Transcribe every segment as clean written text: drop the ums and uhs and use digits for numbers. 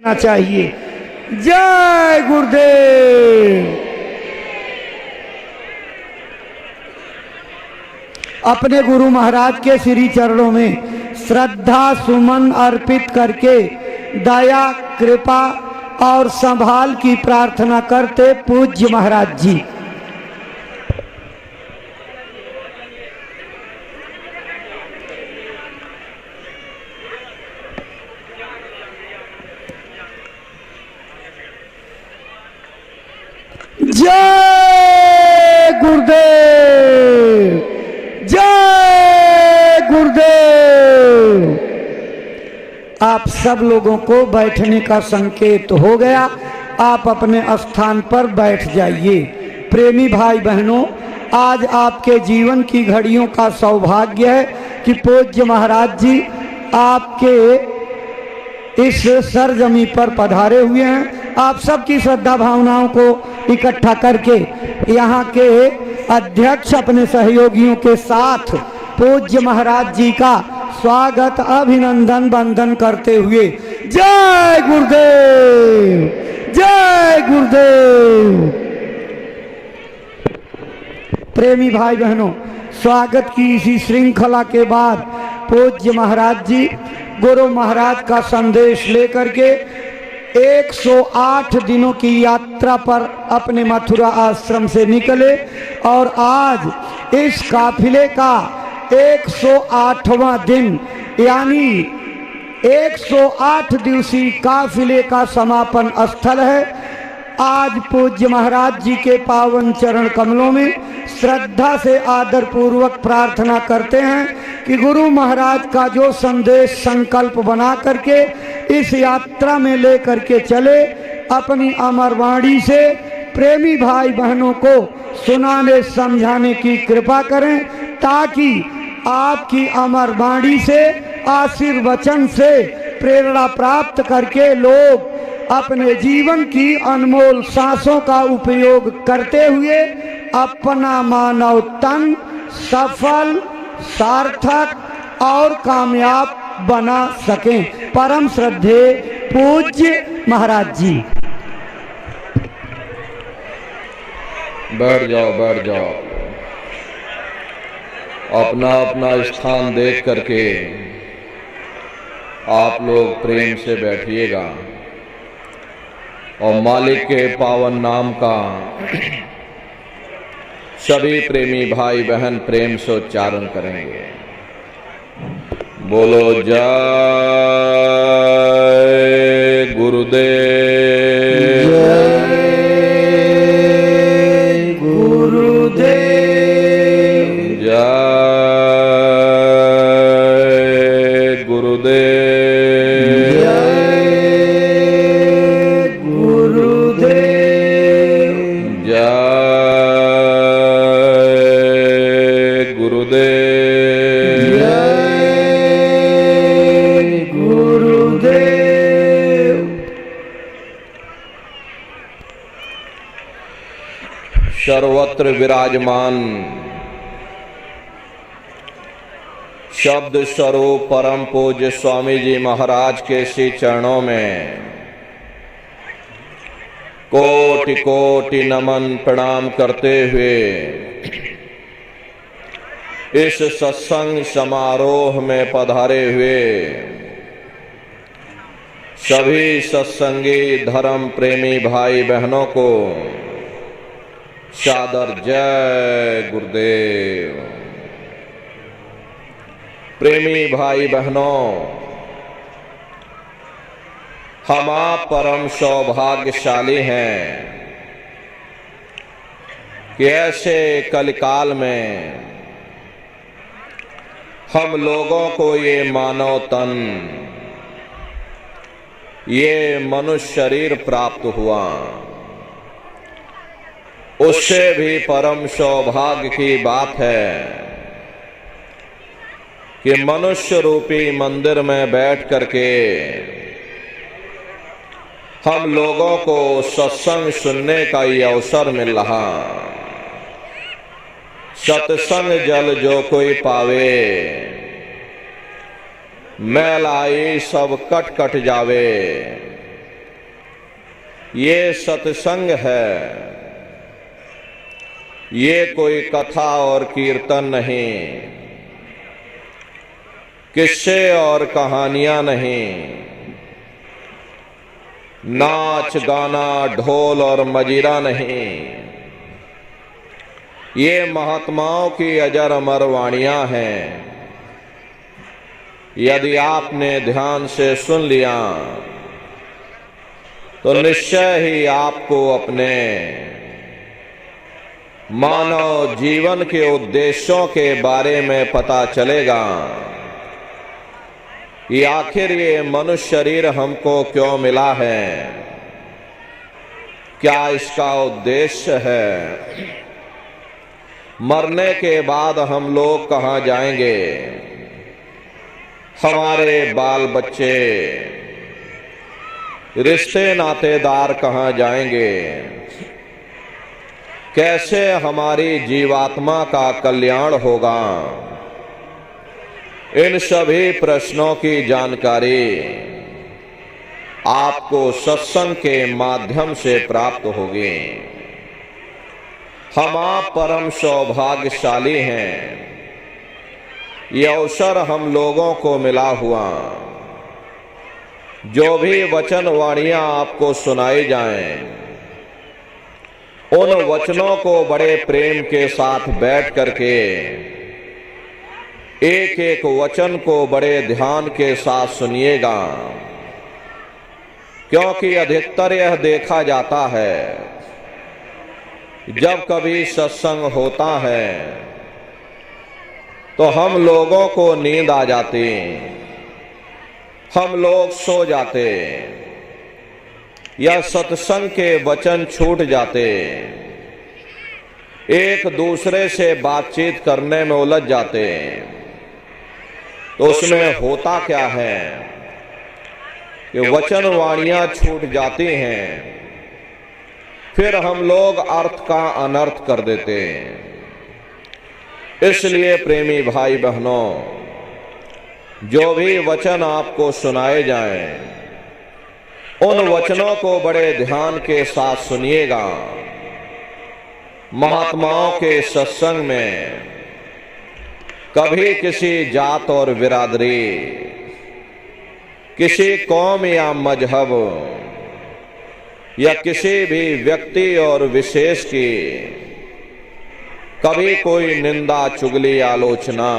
चाहिए। जय गुरुदेव। अपने गुरु महाराज के श्री चरणों में श्रद्धा सुमन अर्पित करके दया कृपा और संभाल की प्रार्थना करते पूज्य महाराज जी। जय गुरुदेव, जय गुरुदेव। आप सब लोगों को बैठने का संकेत हो गया। आप अपने स्थान पर बैठ जाइए। प्रेमी भाई बहनों, आज आपके जीवन की घड़ियों का सौभाग्य है कि पूज्य महाराज जी आपके इस सरजमी पर पधारे हुए हैं। आप सबकी श्रद्धा भावनाओं को इकट्ठा करके यहाँ के अध्यक्ष अपने सहयोगियों के साथ पूज्य महाराज जी का स्वागत अभिनंदन वंदन करते हुए जय गुरुदेव, जय गुरुदेव। प्रेमी भाई बहनों, स्वागत की इसी श्रृंखला के बाद पूज्य महाराज जी गुरु महाराज का संदेश लेकर के 108 दिनों की यात्रा पर अपने मथुरा आश्रम से निकले और आज इस काफिले का 108वां दिन यानी 108 दिवसीय काफिले का समापन स्थल है। आज पूज्य महाराज जी के पावन चरण कमलों में श्रद्धा से आदर पूर्वक प्रार्थना करते हैं कि गुरु महाराज का जो संदेश संकल्प बना करके इस यात्रा में ले करके चले, अपनी अमर वाणी से प्रेमी भाई बहनों को सुनाने समझाने की कृपा करें, ताकि आपकी अमर वाणी से आशीर्वचन से प्रेरणा प्राप्त करके लोग अपने जीवन की अनमोल सांसों का उपयोग करते हुए अपना मानव तन सफल, सार्थक और कामयाब बना सकें। परम श्रद्धे पूज्य महाराज जी। बैठ जाओ, बैठ जाओ। अपना अपना स्थान देख करके आप लोग प्रेम से बैठिएगा और मालिक के पावन नाम का सभी प्रेमी भाई बहन प्रेम से उच्चारण करेंगे। बोलो जय गुरुदेव, जय गुरुदेव, जय गुरुदेव, जय गुरुदेव, जय गुरुदेव, सर्वत्र विराजमान शब्द स्वरूप परम पूज्य स्वामी जी महाराज के श्री चरणों में कोटि कोटि नमन प्रणाम करते हुए इस सत्संग समारोह में पधारे हुए सभी सत्संगी धर्म प्रेमी भाई बहनों को सादर जय गुरुदेव। प्रेमी भाई बहनों, हम आप परम सौभाग्यशाली हैं कि ऐसे कलिकाल में हम लोगों को ये मानव तन, ये मनुष्य शरीर प्राप्त हुआ। उससे भी परम सौभाग्य की बात है कि मनुष्य रूपी मंदिर में बैठ करके हम लोगों को सत्संग सुनने का ये अवसर मिल रहा। सत्संग जल जो कोई पावे, मैल आई सब कट कट जावे। ये सत्संग है, ये कोई कथा और कीर्तन नहीं, किस्से और कहानियां नहीं, नाच गाना ढोल और मजीरा नहीं। ये महात्माओं की अजर अमर वाणियां हैं। यदि आपने ध्यान से सुन लिया तो निश्चय ही आपको अपने मानव जीवन के उद्देश्यों के बारे में पता चलेगा कि आखिर ये मनुष्य शरीर हमको क्यों मिला है, क्या इसका उद्देश्य है, मरने के बाद हम लोग कहाँ जाएंगे, हमारे बाल बच्चे रिश्ते नातेदार कहाँ जाएंगे, कैसे हमारी जीवात्मा का कल्याण होगा। इन सभी प्रश्नों की जानकारी आपको सत्संग के माध्यम से प्राप्त होगी। हम आप परम सौभाग्यशाली हैं। ये अवसर हम लोगों को मिला हुआ। जो भी वचन वाणियां आपको सुनाई जाएं, उन वचनों को बड़े प्रेम के साथ बैठ करके एक एक वचन को बड़े ध्यान के साथ सुनिएगा, क्योंकि अधिकतर यह देखा जाता है जब कभी सत्संग होता है तो हम लोगों को नींद आ जाती, हम लोग सो जाते या सत्संग के वचन छूट जाते, एक दूसरे से बातचीत करने में उलझ जाते। तो उसमें होता क्या है कि वचन वाणियां छूट जाती हैं, फिर हम लोग अर्थ का अनर्थ कर देते। इसलिए प्रेमी भाई बहनों, जो भी वचन आपको सुनाए जाएं, उन वचनों को बड़े ध्यान के साथ सुनिएगा। महात्माओं के सत्संग में कभी किसी जात और बिरादरी, किसी कौम या मजहब या किसी भी व्यक्ति और विशेष की कभी कोई निंदा चुगली आलोचना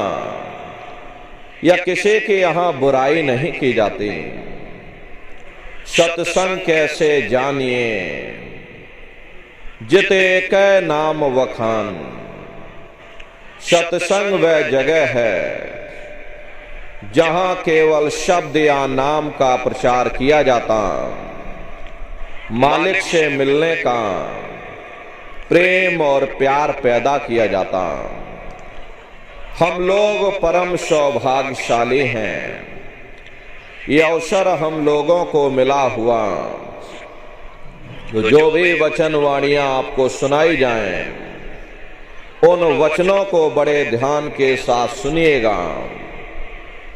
या किसी की यहाँ बुराई नहीं की जाती। सत्संग कैसे जानिए, जिते कै नाम वखान। सत्संग वह जगह है जहां केवल शब्द या नाम का प्रचार किया जाता, मालिक से मिलने का प्रेम और प्यार पैदा किया जाता। हम लोग परम सौभाग्यशाली हैं। ये अवसर हम लोगों को मिला हुआ। जो भी वचन वाणियां आपको सुनाई जाएं, उन वचनों को बड़े ध्यान के साथ सुनिएगा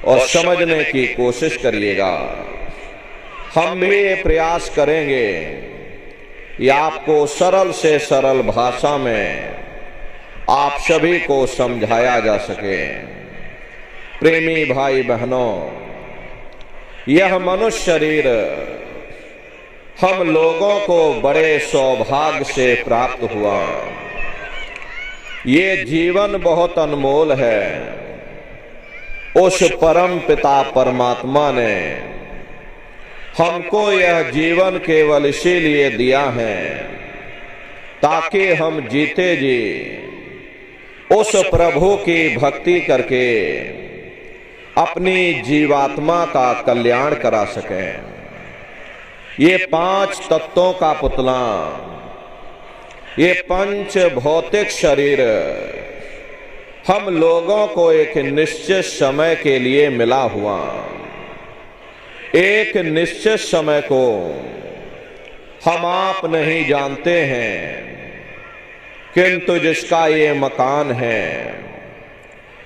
और समझने की कोशिश करिएगा। हम भी ये प्रयास करेंगे कि आपको सरल से सरल भाषा में आप सभी को समझाया जा सके। प्रेमी भाई बहनों, यह मनुष्य शरीर हम लोगों को बड़े सौभाग्य से प्राप्त हुआ। ये जीवन बहुत अनमोल है। उस परम पिता परमात्मा ने हमको यह जीवन केवल इसीलिए दिया है ताकि हम जीते जी उस प्रभु की भक्ति करके अपनी जीवात्मा का कल्याण करा सकें। ये 5 तत्वों का पुतला, ये पंच भौतिक शरीर हम लोगों को एक निश्चित समय के लिए मिला हुआ। एक निश्चित समय को हम आप नहीं जानते हैं, किंतु जिसका ये मकान है,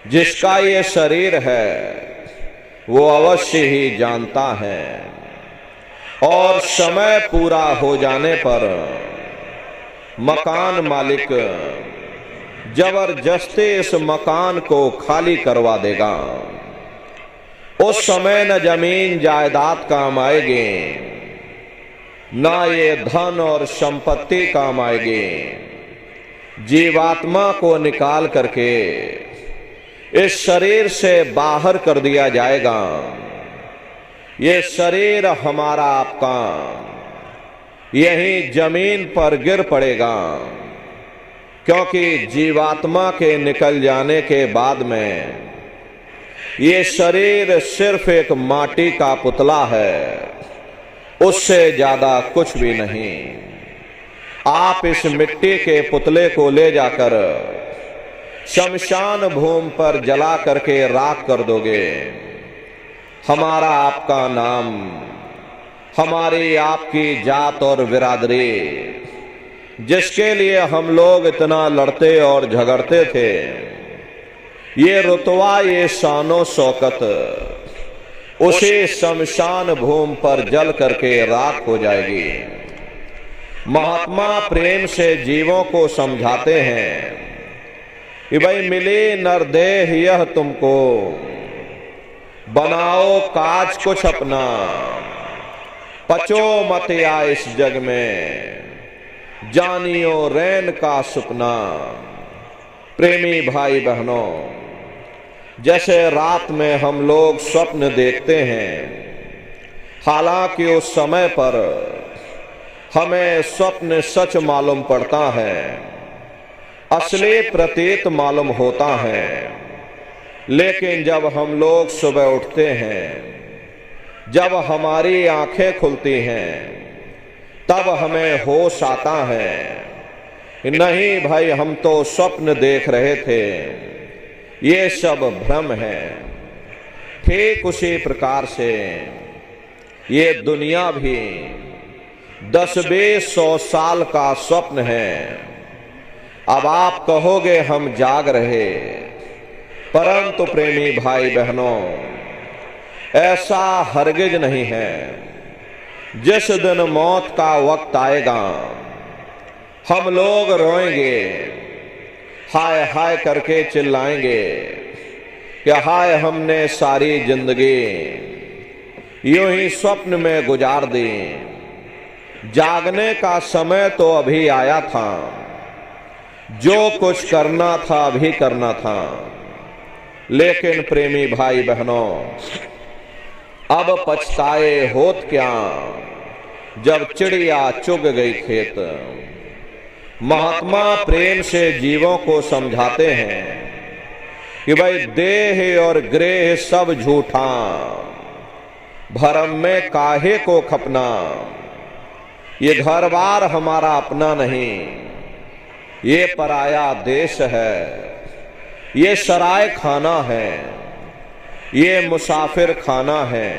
जिसका ये शरीर है, वो अवश्य ही जानता है। और समय पूरा हो जाने पर मकान मालिक जबरदस्ती इस मकान को खाली करवा देगा। उस समय न जमीन जायदाद काम आएगी, ना ये धन और संपत्ति काम आएगी। जीवात्मा को निकाल करके इस शरीर से बाहर कर दिया जाएगा। ये शरीर हमारा आपका यही जमीन पर गिर पड़ेगा, क्योंकि जीवात्मा के निकल जाने के बाद में ये शरीर सिर्फ एक माटी का पुतला है, उससे ज्यादा कुछ भी नहीं। आप इस मिट्टी के पुतले को ले जाकर शमशान भूमि पर जला करके राख कर दोगे। हमारा आपका नाम, हमारी आपकी जात और बिरादरी, जिसके लिए हम लोग इतना लड़ते और झगड़ते थे, ये रुतबा, ये शानो शौकत उसी शमशान भूमि पर जल करके राख हो जाएगी। महात्मा प्रेम से जीवों को समझाते हैं कि भाई मिली नरदेह यह तुमको, बनाओ काज कुछ अपना, पचो मत या इस जग में, जानियो रैन का सुपना। प्रेमी भाई बहनों, जैसे रात में हम लोग स्वप्न देखते हैं, हालांकि उस समय पर हमें स्वप्न सच मालूम पड़ता है, असली प्रतीत मालूम होता है। लेकिन जब हम लोग सुबह उठते हैं, जब हमारी आंखें खुलती हैं, तब हमें होश आता है, नहीं भाई हम तो स्वप्न देख रहे थे, ये सब भ्रम है। ठीक उसी प्रकार से ये दुनिया भी 10-20-100 साल का स्वप्न है। अब आप कहोगे हम जाग रहे, परंतु प्रेमी भाई बहनों, ऐसा हरगिज नहीं है। जिस दिन मौत का वक्त आएगा, हम लोग रोएंगे, हाय हाय करके चिल्लाएंगे कि हाय हमने सारी जिंदगी यूं ही स्वप्न में गुजार दी। जागने का समय तो अभी आया था, जो कुछ करना था अभी करना था। लेकिन प्रेमी भाई बहनों, अब पछताए होत क्या, जब चिड़िया चुग गई खेत। महात्मा प्रेम से जीवों को समझाते हैं कि भाई देह और ग्रेह सब झूठा, भरम में काहे को खपना। ये घर बार हमारा अपना नहीं, ये पराया देश है, ये सराय खाना है, ये मुसाफिर खाना है।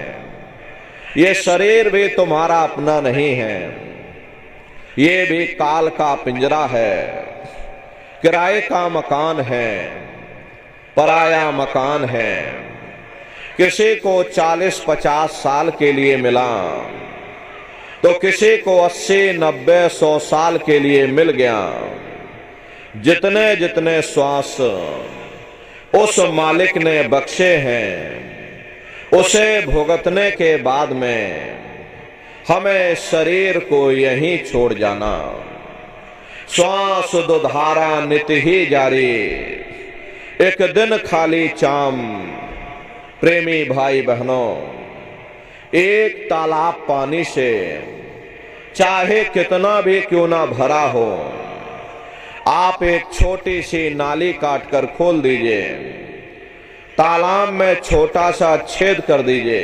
ये शरीर भी तुम्हारा अपना नहीं है, ये भी काल का पिंजरा है, किराए का मकान है, पराया मकान है। किसी को 40-50 साल के लिए मिला, तो किसी को 80-90-100 साल के लिए मिल गया। जितने जितने श्वास उस मालिक ने बख्शे हैं, उसे भुगतने के बाद में हमें शरीर को यहीं छोड़ जाना। श्वास दुधारा नित ही जारी, एक दिन खाली चाम। प्रेमी भाई बहनों, एक तालाब पानी से चाहे कितना भी क्यों ना भरा हो, आप एक छोटी सी नाली काटकर खोल दीजिए, तालाब में छोटा सा छेद कर दीजिए,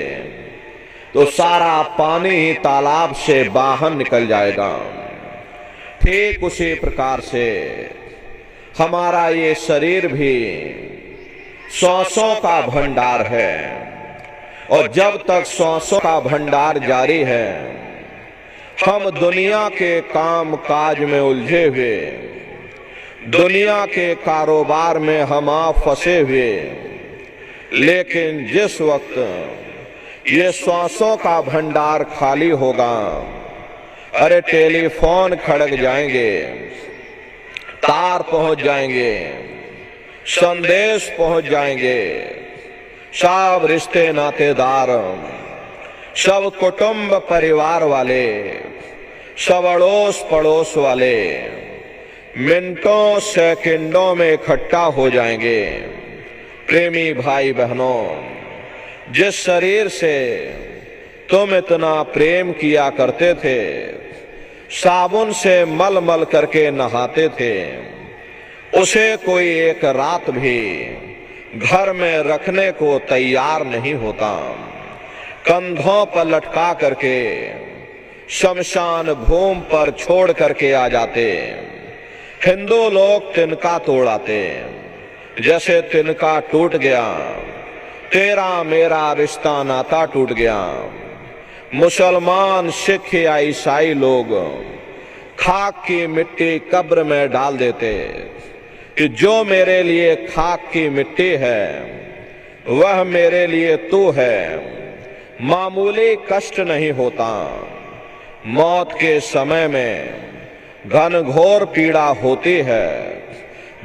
तो सारा पानी ही तालाब से बाहर निकल जाएगा। ठीक उसी प्रकार से हमारा ये शरीर भी श्वासों का भंडार है, और जब तक श्वासों का भंडार जारी है, हम दुनिया के काम काज में उलझे हुए, दुनिया के कारोबार में हम आप फंसे हुए। लेकिन जिस वक्त ये श्वासों का भंडार खाली होगा। अरे टेलीफोन खड़क जाएंगे, तार पहुंच जाएंगे, संदेश पहुंच जाएंगे, सब रिश्ते नातेदार, सब कुटुंब परिवार वाले, सब अड़ोस पड़ोस वाले मिनटों सेकंडों में इकट्ठा हो जाएंगे। प्रेमी भाई बहनों, जिस शरीर से तुम इतना प्रेम किया करते थे, साबुन से मल मल करके नहाते थे, उसे कोई एक रात भी घर में रखने को तैयार नहीं होता। कंधों पर लटका करके शमशान भूमि पर छोड़ करके आ जाते। हिंदू लोग तिनका तोड़ाते, जैसे तिनका टूट गया तेरा मेरा रिश्ता नाता टूट गया। मुसलमान सिख या ईसाई लोग खाक की मिट्टी कब्र में डाल देते कि जो मेरे लिए खाक की मिट्टी है वह मेरे लिए तू है। मामूली कष्ट नहीं होता, मौत के समय में घनघोर पीड़ा होती है।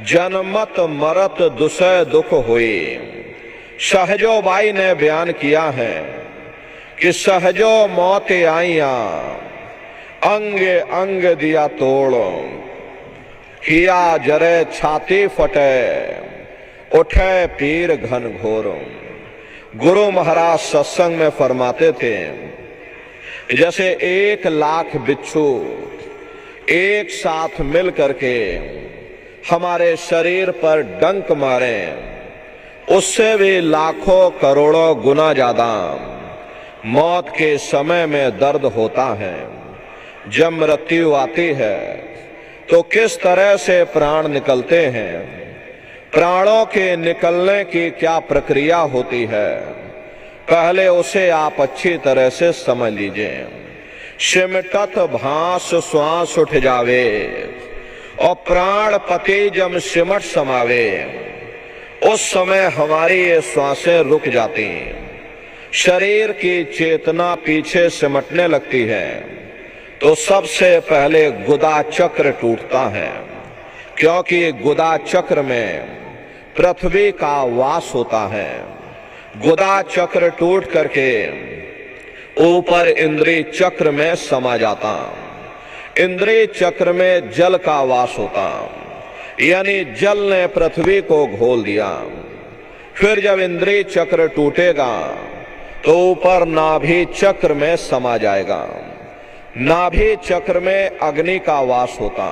जनमत मरत दुसह दुख हुई। सहजोबाई ने बयान किया है कि सहजो मौत आईया, अंग अंग दिया तोड़, किया जरे छाती फटे, उठे पीर घनघोर। गुरु महाराज सत्संग में फरमाते थे, जैसे 1,00,000 बिच्छू एक साथ मिल करके हमारे शरीर पर डंक मारे, उससे भी लाखों करोड़ों गुना ज्यादा मौत के समय में दर्द होता है। जब मृत्यु आती है तो किस तरह से प्राण निकलते हैं, प्राणों के निकलने की क्या प्रक्रिया होती है, पहले उसे आप अच्छी तरह से समझ लीजिए। सिमटत भांस श्वास उठ जावे और प्राण पति जब सिमट समावे, उस समय हमारी ये श्वासें रुक जाती हैं, शरीर की चेतना पीछे सिमटने लगती है। तो सबसे पहले गुदा चक्र टूटता है, क्योंकि गुदा चक्र में पृथ्वी का वास होता है। गुदा चक्र टूट करके ऊपर इंद्रिय चक्र में समा जाता। इंद्रिय चक्र में जल का वास होता, यानी जल ने पृथ्वी को घोल दिया। फिर जब इंद्रिय चक्र टूटेगा तो ऊपर नाभि चक्र में समा जाएगा। नाभि चक्र में अग्नि का वास होता,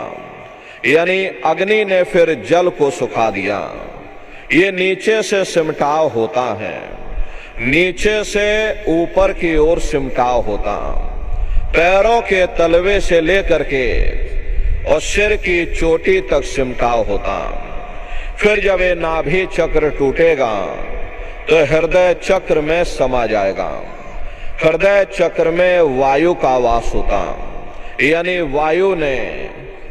यानी अग्नि ने फिर जल को सुखा दिया। ये नीचे से सिमटाव होता है, नीचे से ऊपर की ओर सिमटाव होता, पैरों के तलवे से लेकर के और सिर की चोटी तक सिमटाव होता। फिर जब ये नाभि चक्र टूटेगा तो हृदय चक्र में समा जाएगा। हृदय चक्र में वायु का वास होता, यानी वायु ने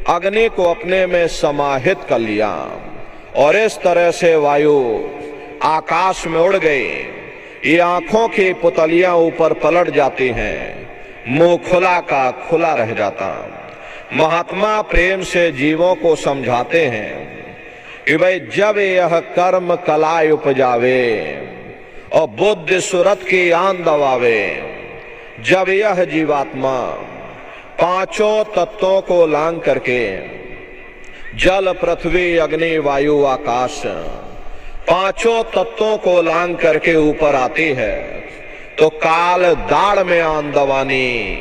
अग्नि को अपने में समाहित कर लिया और इस तरह से वायु आकाश में उड़ गई। ये आंखों की पुतलियां ऊपर पलट जाती हैं, मुंह खुला का खुला रह जाता। महात्मा प्रेम से जीवों को समझाते हैं कि भाई जब यह कर्म कलाय उपजावे और बुद्धि सुरत की आन दबावे, जब यह जीवात्मा पांचों तत्वों को लांग करके जल पृथ्वी अग्नि वायु आकाश पांचों तत्वों को लांग करके ऊपर आती है तो काल दाढ़ में आन दवानी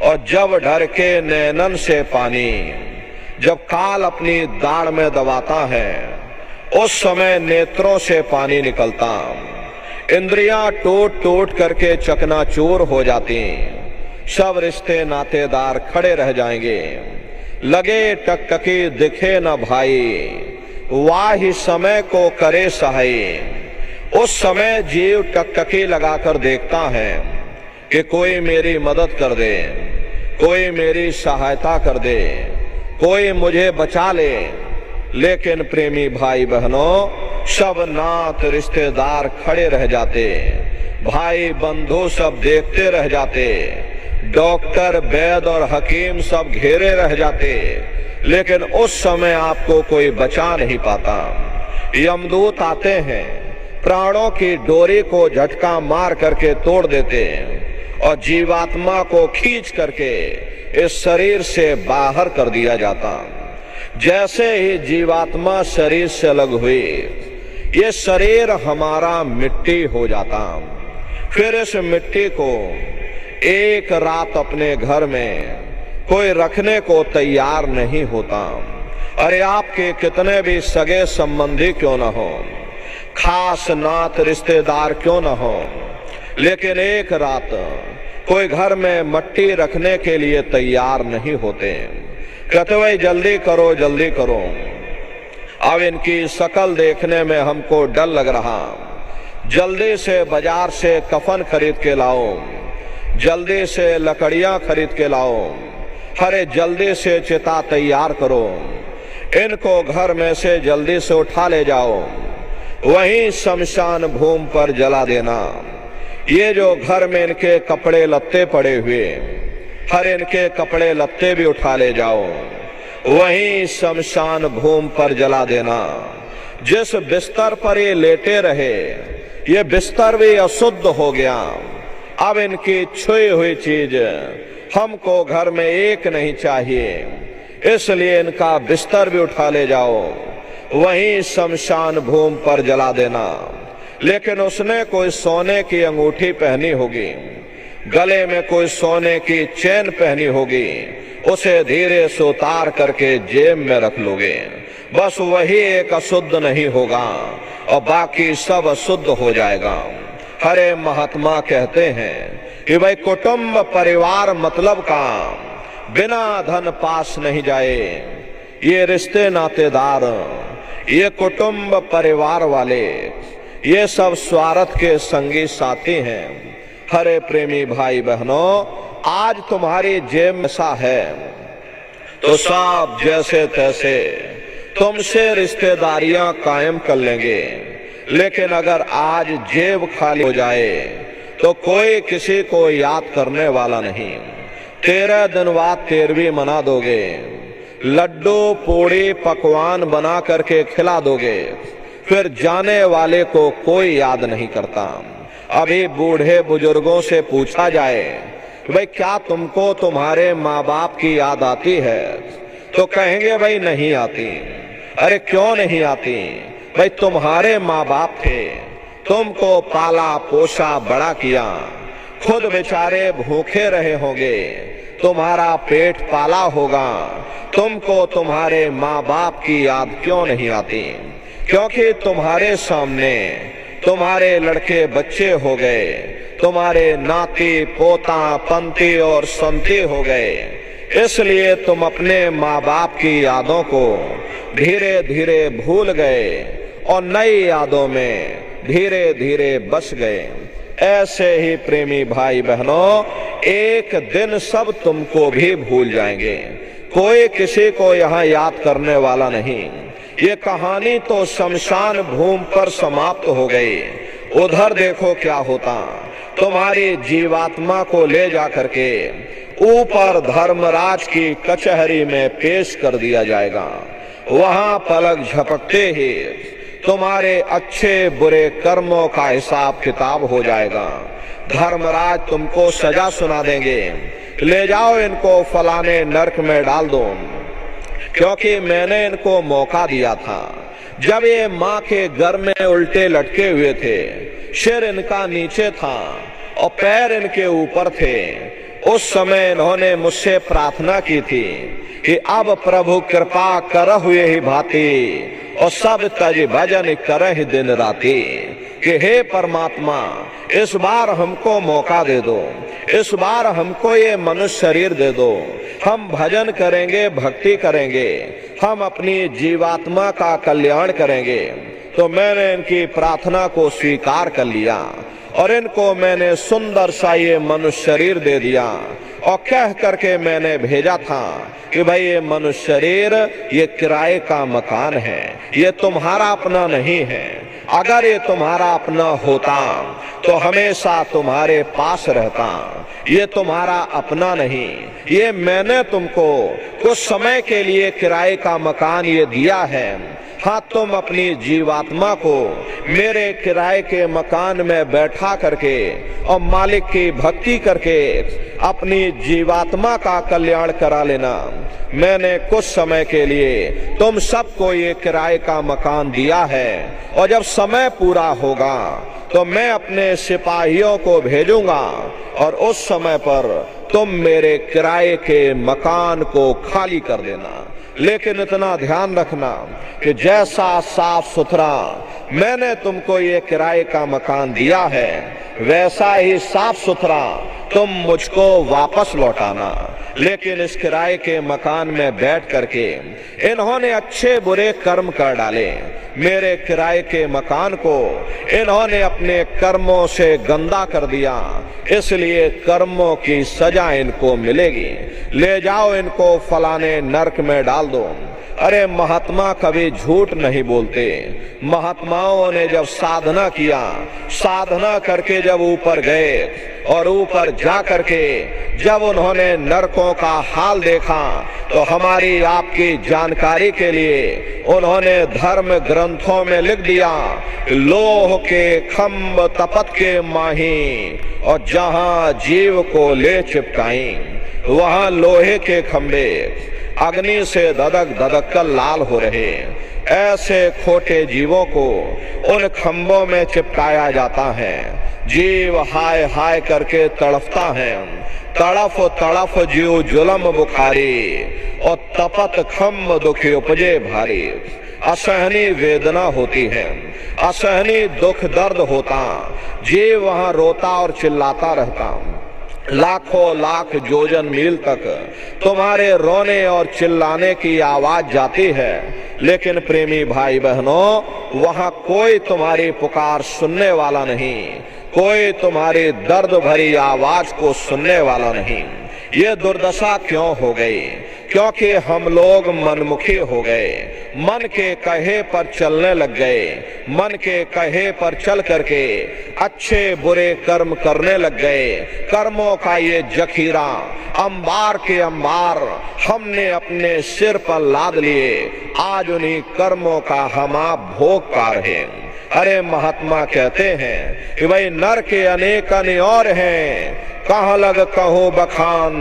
और जब ढर के नैनन से पानी। जब काल अपनी दाढ़ में दबाता है उस समय नेत्रों से पानी निकलता, इंद्रियां टूट टूट करके चकनाचूर हो जाती, सब रिश्ते नातेदार खड़े रह जाएंगे। लगे टकटकी दिखे न भाई, वाही समय को करे सहाय। उस समय जीव टकटकी लगाकर देखता है कि कोई मेरी मदद कर दे, कोई मेरी सहायता कर दे, कोई मुझे बचा ले। लेकिन प्रेमी भाई बहनों, सब नात रिश्तेदार खड़े रह जाते, भाई बंधु सब देखते रह जाते, डॉक्टर वैद्य और हकीम सब घेरे रह जाते, लेकिन उस समय आपको कोई बचा नहीं पाता। यमदूत आते हैं, प्राणों की डोरी को झटका मार करके तोड़ देते और जीवात्मा को खींच करके इस शरीर से बाहर कर दिया जाता। जैसे ही जीवात्मा शरीर से अलग हुई, ये शरीर हमारा मिट्टी हो जाता। फिर इस मिट्टी को एक रात अपने घर में कोई रखने को तैयार नहीं होता। अरे आपके कितने भी सगे संबंधी क्यों न हो, खास नात रिश्तेदार क्यों न हो, लेकिन एक रात कोई घर में मट्टी रखने के लिए तैयार नहीं होते। कहते भाई जल्दी करो जल्दी करो, अब इनकी शकल देखने में हमको डर लग रहा, जल्दी से बाजार से कफन खरीद के लाओ, जल्दी से लकड़ियां खरीद के लाओ, अरे जल्दी से चिता तैयार करो, इनको घर में से जल्दी से उठा ले जाओ, वहीं शमशान भूमि पर जला देना। ये जो घर में इनके कपड़े लत्ते पड़े हुए, हर इनके कपड़े लत्ते भी उठा ले जाओ, वहीं शमशान भूमि पर जला देना। जिस बिस्तर पर ये लेटे रहे, ये बिस्तर भी अशुद्ध हो गया। अब इनकी छुई हुई चीज हमको घर में एक नहीं चाहिए, इसलिए इनका बिस्तर भी उठा ले जाओ, वहीं शमशान भूमि पर जला देना। लेकिन उसने कोई सोने की अंगूठी पहनी होगी, गले में कोई सोने की चेन पहनी होगी, उसे धीरे से उतार करके जेब में रख लोगे, बस वही एक अशुद्ध नहीं होगा और बाकी सब अशुद्ध हो जाएगा। हरे महात्मा कहते हैं कि भाई कुटुंब परिवार मतलब काम, बिना धन पास नहीं जाए। ये रिश्ते नातेदार, ये कुटुंब परिवार वाले, ये सब स्वार्थ के संगी साथी हैं। हरे प्रेमी भाई बहनों, आज तुम्हारी जेब में सा है तो सब जैसे तैसे तुमसे रिश्तेदारियां कायम कर लेंगे, लेकिन अगर आज जेब खाली हो जाए तो कोई किसी को याद करने वाला नहीं। 13 दिन बाद 13वीं मना दोगे, लड्डू पूड़ी पकवान बना करके खिला दोगे, फिर जाने वाले को कोई याद नहीं करता। अभी बूढ़े बुजुर्गों से पूछा जाए भाई क्या तुमको तुम्हारे माँ बाप की याद आती है, तो कहेंगे भाई नहीं आती। अरे क्यों नहीं आती? भाई तुम्हारे माँ बाप थे, तुमको पाला पोसा बड़ा किया, खुद बेचारे भूखे रहे होंगे, तुम्हारा पेट पाला होगा, तुमको तुम्हारे माँ बाप की याद क्यों नहीं आती? क्योंकि तुम्हारे सामने तुम्हारे लड़के बच्चे हो गए, तुम्हारे नाती पोता पंती और संती हो गए, इसलिए तुम अपने माँ बाप की यादों को धीरे धीरे भूल गए और नई यादों में धीरे धीरे बस गए। ऐसे ही प्रेमी भाई बहनों, एक दिन सब तुमको भी भूल जाएंगे, कोई किसी को यहाँ याद करने वाला नहीं। ये कहानी तो शमशान भूमि पर समाप्त हो गई। उधर देखो क्या होता, तुम्हारी जीवात्मा को ले जा करके ऊपर धर्मराज की कचहरी में पेश कर दिया जाएगा। वहां पलक झपकते ही तुम्हारे अच्छे बुरे कर्मों का हिसाब किताब हो जाएगा। धर्मराज तुमको सजा सुना देंगे, ले जाओ इनको फलाने नरक में डाल दो, क्योंकि मैंने इनको मौका दिया था। जब ये माँ के घर में उल्टे लटके हुए थे, सिर इनका नीचे था और पैर इनके ऊपर थे, उस समय इन्होंने मुझसे प्रार्थना की थी कि अब प्रभु कृपा कर हुए ही भांति और सब तज भजन करहि दिन राति, कि हे परमात्मा इस बार हमको मौका दे दो, इस बार हमको ये मनुष्य शरीर दे दो, हम भजन करेंगे, भक्ति करेंगे, हम अपनी जीवात्मा का कल्याण करेंगे। तो मैंने इनकी प्रार्थना को स्वीकार कर लिया और इनको मैंने सुंदर सा ये मनुष्य शरीर दे दिया और कह करके मैंने भेजा था कि भाई ये मनुष्य शरीर ये किराए का मकान है, ये तुम्हारा अपना नहीं है। अगर ये तुम्हारा अपना होता तो हमेशा तुम्हारे पास रहता। ये तुम्हारा अपना नहीं, ये मैंने तुमको कुछ समय के लिए किराए का मकान ये दिया है। हाँ, तुम अपनी जीवात्मा को मेरे किराए के मकान में बैठा करके और मालिक की भक्ति करके अपनी जीवात्मा का कल्याण करा लेना। मैंने कुछ समय के लिए तुम सबको ये किराए का मकान दिया है और जब समय पूरा होगा तो मैं अपने सिपाहियों को भेजूंगा और उस समय पर तुम मेरे किराए के मकान को खाली कर देना। लेकिन इतना ध्यान रखना कि जैसा साफ सुथरा मैंने तुमको ये किराए का मकान दिया है, वैसा ही साफ सुथरा तुम मुझको वापस लौटाना। लेकिन इस किराए के मकान में बैठ करके इन्होंने अच्छे बुरे कर्म कर डाले। मेरे किराए के मकान को इन्होंने अपने कर्मों से गंदा कर दिया, इसलिए कर्मों की सजा इनको मिलेगी। ले जाओ इनको फलाने नरक में डाल दो। अरे महात्मा कभी झूठ नहीं बोलते। महात्माओं ने जब साधना किया, साधना करके जब ऊपर गए और ऊपर जा करके जब उन्होंने नरकों का हाल देखा तो हमारी आपकी जानकारी के लिए उन्होंने धर्म ग्रंथों में लिख दिया, लोह के खम्भ तपत के माही और जहां जीव को ले चिपकाई वहां लोहे के खंभे अग्नि से धधक धधक कर लाल हो रहे। ऐसे खोटे जीवों को उन खंभों में चिपकाया जाता है। जीव हाय हाय करके तड़फता है। तड़फ तड़फ जीव जुलम बुखारी और तपत खम्भ दुखी उपजे भारी। असहनीय वेदना होती है, असहनीय दुख दर्द होता। जीव वहां रोता और चिल्लाता रहता। लाखों लाख योजन मील तक तुम्हारे रोने और चिल्लाने की आवाज जाती है, लेकिन प्रेमी भाई बहनों वहां कोई तुम्हारी पुकार सुनने वाला नहीं, कोई तुम्हारी दर्द भरी आवाज को सुनने वाला नहीं। ये दुर्दशा क्यों हो गई? क्योंकि हम लोग मनमुखी हो गए, मन के कहे पर चलने लग गए। मन के कहे पर चल करके अच्छे बुरे कर्म करने लग गए। कर्मों का ये जखीरा अंबार के अंबार हमने अपने सिर पर लाद लिए। आज उन्हीं कर्मों का हम आप भोग पा रहे हैं। अरे महात्मा कहते हैं कि भाई नर के अनेक अने और हैं, कहाँ लग कहो बखान,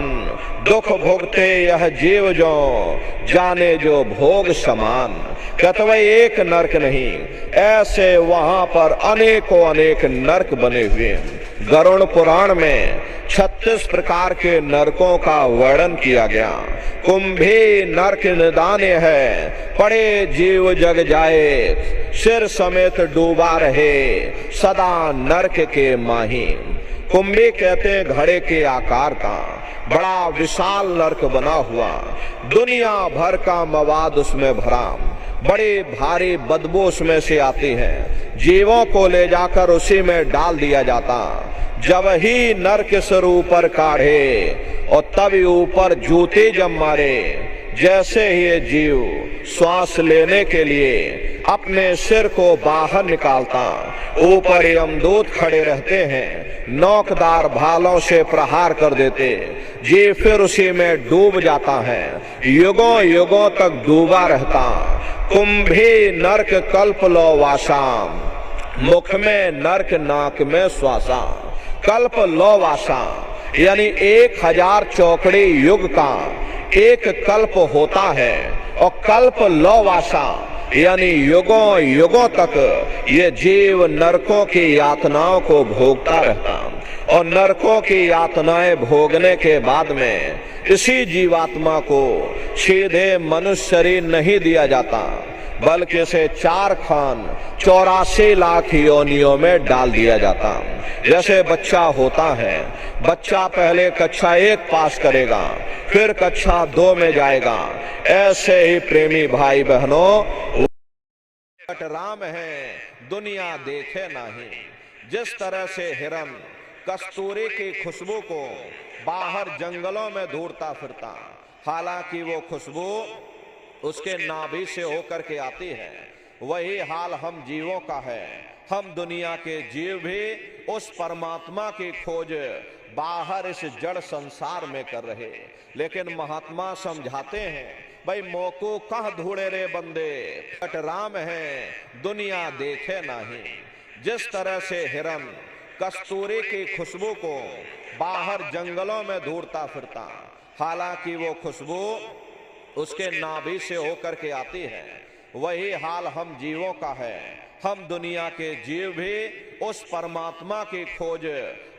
दुख भोगते यह जीव जो जाने जो भोग समान। कहते भाई एक नरक नहीं, ऐसे वहां पर अनेकों अनेक नरक बने हुए हैं। गरुड़ पुराण में 36 प्रकार के नरकों का वर्णन किया गया। कुंभी नरक निदाने है, पड़े जीव जग जाए, सिर समेत डूबा रहे सदा नरक के माही। कुंभी कहते हैं घड़े के आकार का बड़ा विशाल नरक बना हुआ, दुनिया भर का मवाद उसमें भरा, बड़ी भारी बदबू उसमें से आती है। जीवों को ले जाकर उसी में डाल दिया जाता। जब ही नरक सिर ऊपर काढ़े और तभी ऊपर जूते जब मारे, जैसे ही ये जीव श्वास लेने के लिए अपने सिर को बाहर निकालता, ऊपर यमदूत खड़े रहते हैं, नोकदार भालों से प्रहार कर देते। जीव फिर उसी में डूब जाता है, युगों युगों तक डूबा रहता। कुंभी नरक कल्प लो वासा, मुख में नरक नाक में श्वासा। कल्प लो वासा यानी 1000 चौकड़ी युग का एक कल्प होता है, और कल्प लो वासा यानी युगों युगों तक ये जीव नरकों की यातनाओं को भोगता रहता। और नरकों की यातनाएं भोगने के बाद में इसी जीवात्मा को सीधे मनुष्य शरीर नहीं दिया जाता, बल्कि इसे 4 खान 84 लाख योनियों में डाल दिया जाता। जैसे बच्चा होता है, बच्चा पहले कक्षा 1 पास करेगा, फिर कक्षा 2 में जाएगा। ऐसे ही प्रेमी भाई बहनों राम है दुनिया देखे नहीं। जिस तरह से हिरन कस्तूरी की खुशबू को बाहर जंगलों में ढूंढता फिरता, हालांकि वो खुशबू उसके नाभि से होकर के आती है। वही हाल हम जीवों का है। हम दुनिया के जीव भी उस परमात्मा की खोज बाहर इस जड़ संसार में कर रहे, लेकिन महात्मा समझाते हैं, भाई मोको कहाँ ढूंढे रे बंदे, राम है दुनिया देखे नहीं। जिस तरह से हिरन कस्तूरी की खुशबू को बाहर जंगलों में ढूंढता फिरता, हालांकि वो खुशबू उसके नाभि से होकर के आती है, वही हाल हम जीवों का है। हम दुनिया के जीव भी उस परमात्मा की खोज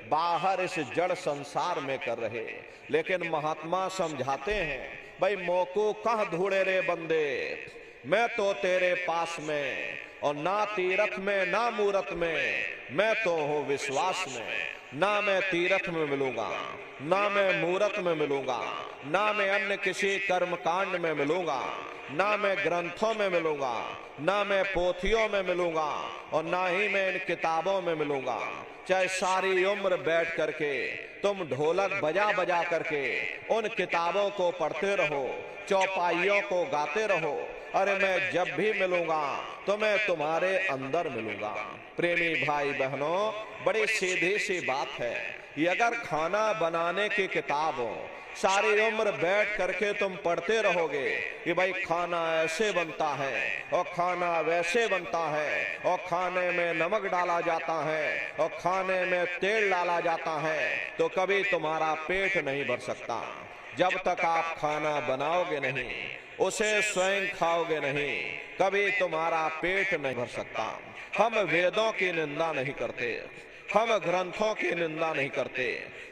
बाहर इस जड़ संसार में कर रहे, लेकिन महात्मा समझाते हैं, भाई मोको कहाँ ढूंढे रे बंदे, मैं तो तेरे पास में, और ना तीरथ में ना मूरत में, मैं तो हूँ विश्वास में। ना मैं तीरथ में मिलूंगा, ना मैं मूरत में मिलूंगा, ना मैं अन्य किसी कर्म कांड में मिलूंगा, ना मैं ग्रंथों में मिलूंगा, ना मैं पोथियों में मिलूंगा, और ना ही मैं इन किताबों में मिलूंगा। चाहे सारी उम्र बैठ करके तुम ढोलक बजा बजा करके उन किताबों को पढ़ते रहो, चौपाइयों को गाते रहो, अरे मैं जब भी मिलूंगा तो मैं तुम्हारे अंदर मिलूंगा। प्रेमी भाई बहनों, बड़ी सीधी सी बात है। ये अगर खाना बनाने की किताब हो, सारी उम्र बैठ करके तुम पढ़ते रहोगे कि भाई खाना ऐसे बनता है और खाना वैसे बनता है, और खाने में नमक डाला जाता है और खाने में तेल डाला जाता है, तो कभी तुम्हारा पेट नहीं भर सकता। जब तक आप खाना बनाओगे नहीं, उसे स्वयं खाओगे नहीं, कभी तुम्हारा पेट नहीं भर सकता। हम वेदों की निंदा नहीं करते, हम ग्रंथों की निंदा नहीं करते,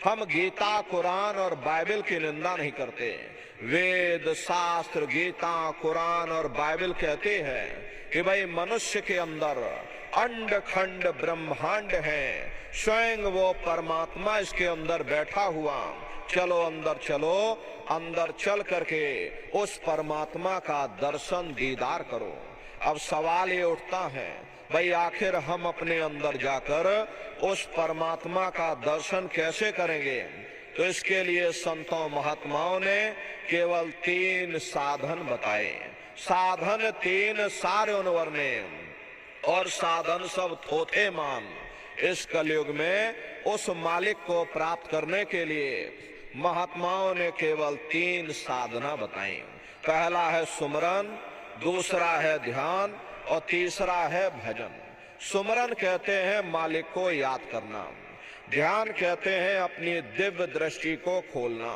हम गीता, कुरान और बाइबल की निंदा नहीं करते। वेद, शास्त्र, गीता, कुरान और बाइबल कहते हैं कि भाई मनुष्य के अंदर अंड खंड ब्रह्मांड है, स्वयं वो परमात्मा इसके अंदर बैठा हुआ। चलो अंदर चलो, अंदर चल करके उस परमात्मा का दर्शन दीदार करो। अब सवाल ये उठता है, भाई आखिर हम अपने अंदर जाकर उस परमात्मा का दर्शन कैसे करेंगे? तो इसके लिए संतों महात्माओं ने केवल 3 साधन बताए। साधन 3 सारे वर्णे, और साधन सब थोथे मान। इस कलयुग में उस मालिक को प्राप्त करने के लिए महात्माओं ने केवल 3 साधना बताई। पहला है सुमरन, दूसरा है ध्यान, और तीसरा है भजन। सुमरन कहते हैं मालिक को याद करना, ध्यान कहते हैं अपनी दिव्य दृष्टि को खोलना,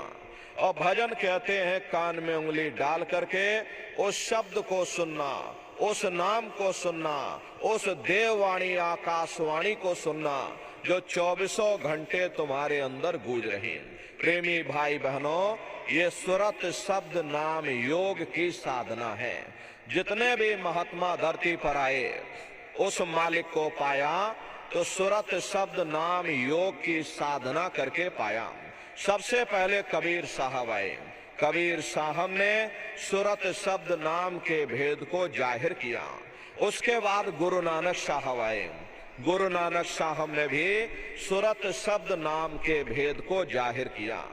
और भजन कहते हैं कान में उंगली डाल करके उस शब्द को सुनना, उस नाम को सुनना, उस देववाणी आकाशवाणी को सुनना जो 24 घंटे तुम्हारे अंदर गूंज रही। प्रेमी भाई बहनों, ये सुरत शब्द नाम योग की साधना है। जितने भी महात्मा धरती पर आए, उस मालिक को पाया तो सुरत शब्द नाम योग की साधना करके पाया। सबसे पहले कबीर साहब आए। कबीर साहब ने सुरत शब्द नाम के भेद को जाहिर किया। उसके बाद गुरु नानक साहब आए। गुरु नानक साहब ने भी सुरत शब्द नाम के भेद को जाहिर किया।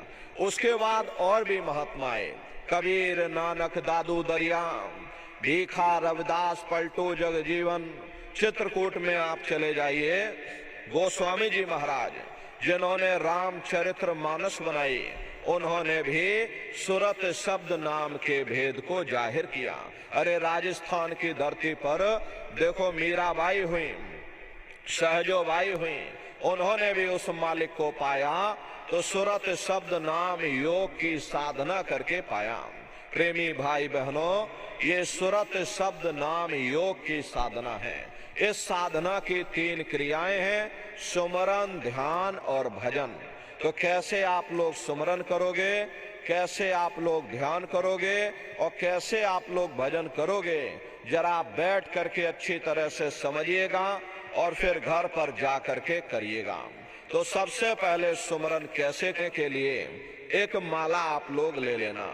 उसके बाद और भी महात्मा आए, कबीर, नानक, दादू दरिया, भीखा, रविदास, पलटू, जगजीवन। चित्रकूट में आप चले जाइए, गोस्वामी जी महाराज जिन्होंने रामचरित्र मानस बनाई, उन्होंने भी सुरत शब्द नाम के भेद को जाहिर किया। अरे राजस्थान की धरती पर देखो, मीराबाई हुई, सहजोबाई हुई, उन्होंने भी उस मालिक को पाया तो सुरत शब्द नाम योग की साधना करके पाया। प्रेमी भाई बहनों, ये सुरत शब्द नाम योग की साधना है। इस साधना की 3 क्रियाएं हैं, सुमरन, ध्यान और भजन। तो कैसे आप लोग सुमरन करोगे, कैसे आप लोग ध्यान करोगे और कैसे आप लोग भजन करोगे, जरा बैठ करके अच्छी तरह से समझिएगा और फिर घर पर जा करके करिएगा। तो सबसे पहले सुमरन कैसे के लिए एक माला आप लोग ले लेना।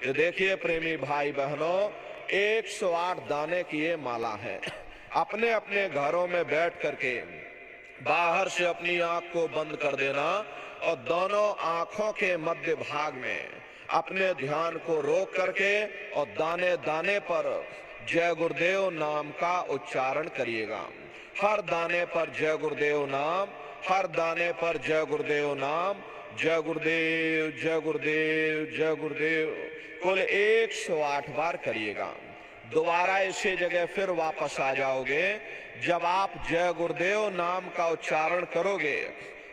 ये देखिए प्रेमी भाई बहनों, 108 दाने की ये माला है। अपने अपने घरों में बैठ करके बाहर से अपनी आंख को बंद कर देना और दोनों आंखों के मध्य भाग में अपने ध्यान को रोक करके और दाने दाने पर जय गुरुदेव नाम का उच्चारण करिएगा। हर दाने पर जय गुरुदेव नाम, हर दाने पर जय गुरुदेव नाम, जय गुरुदेव जय गुरुदेव जय गुरुदेव, कुल 108 बार करिएगा। दोबारा इसी जगह फिर वापस आ जाओगे। जब आप जय गुरुदेव नाम का उच्चारण करोगे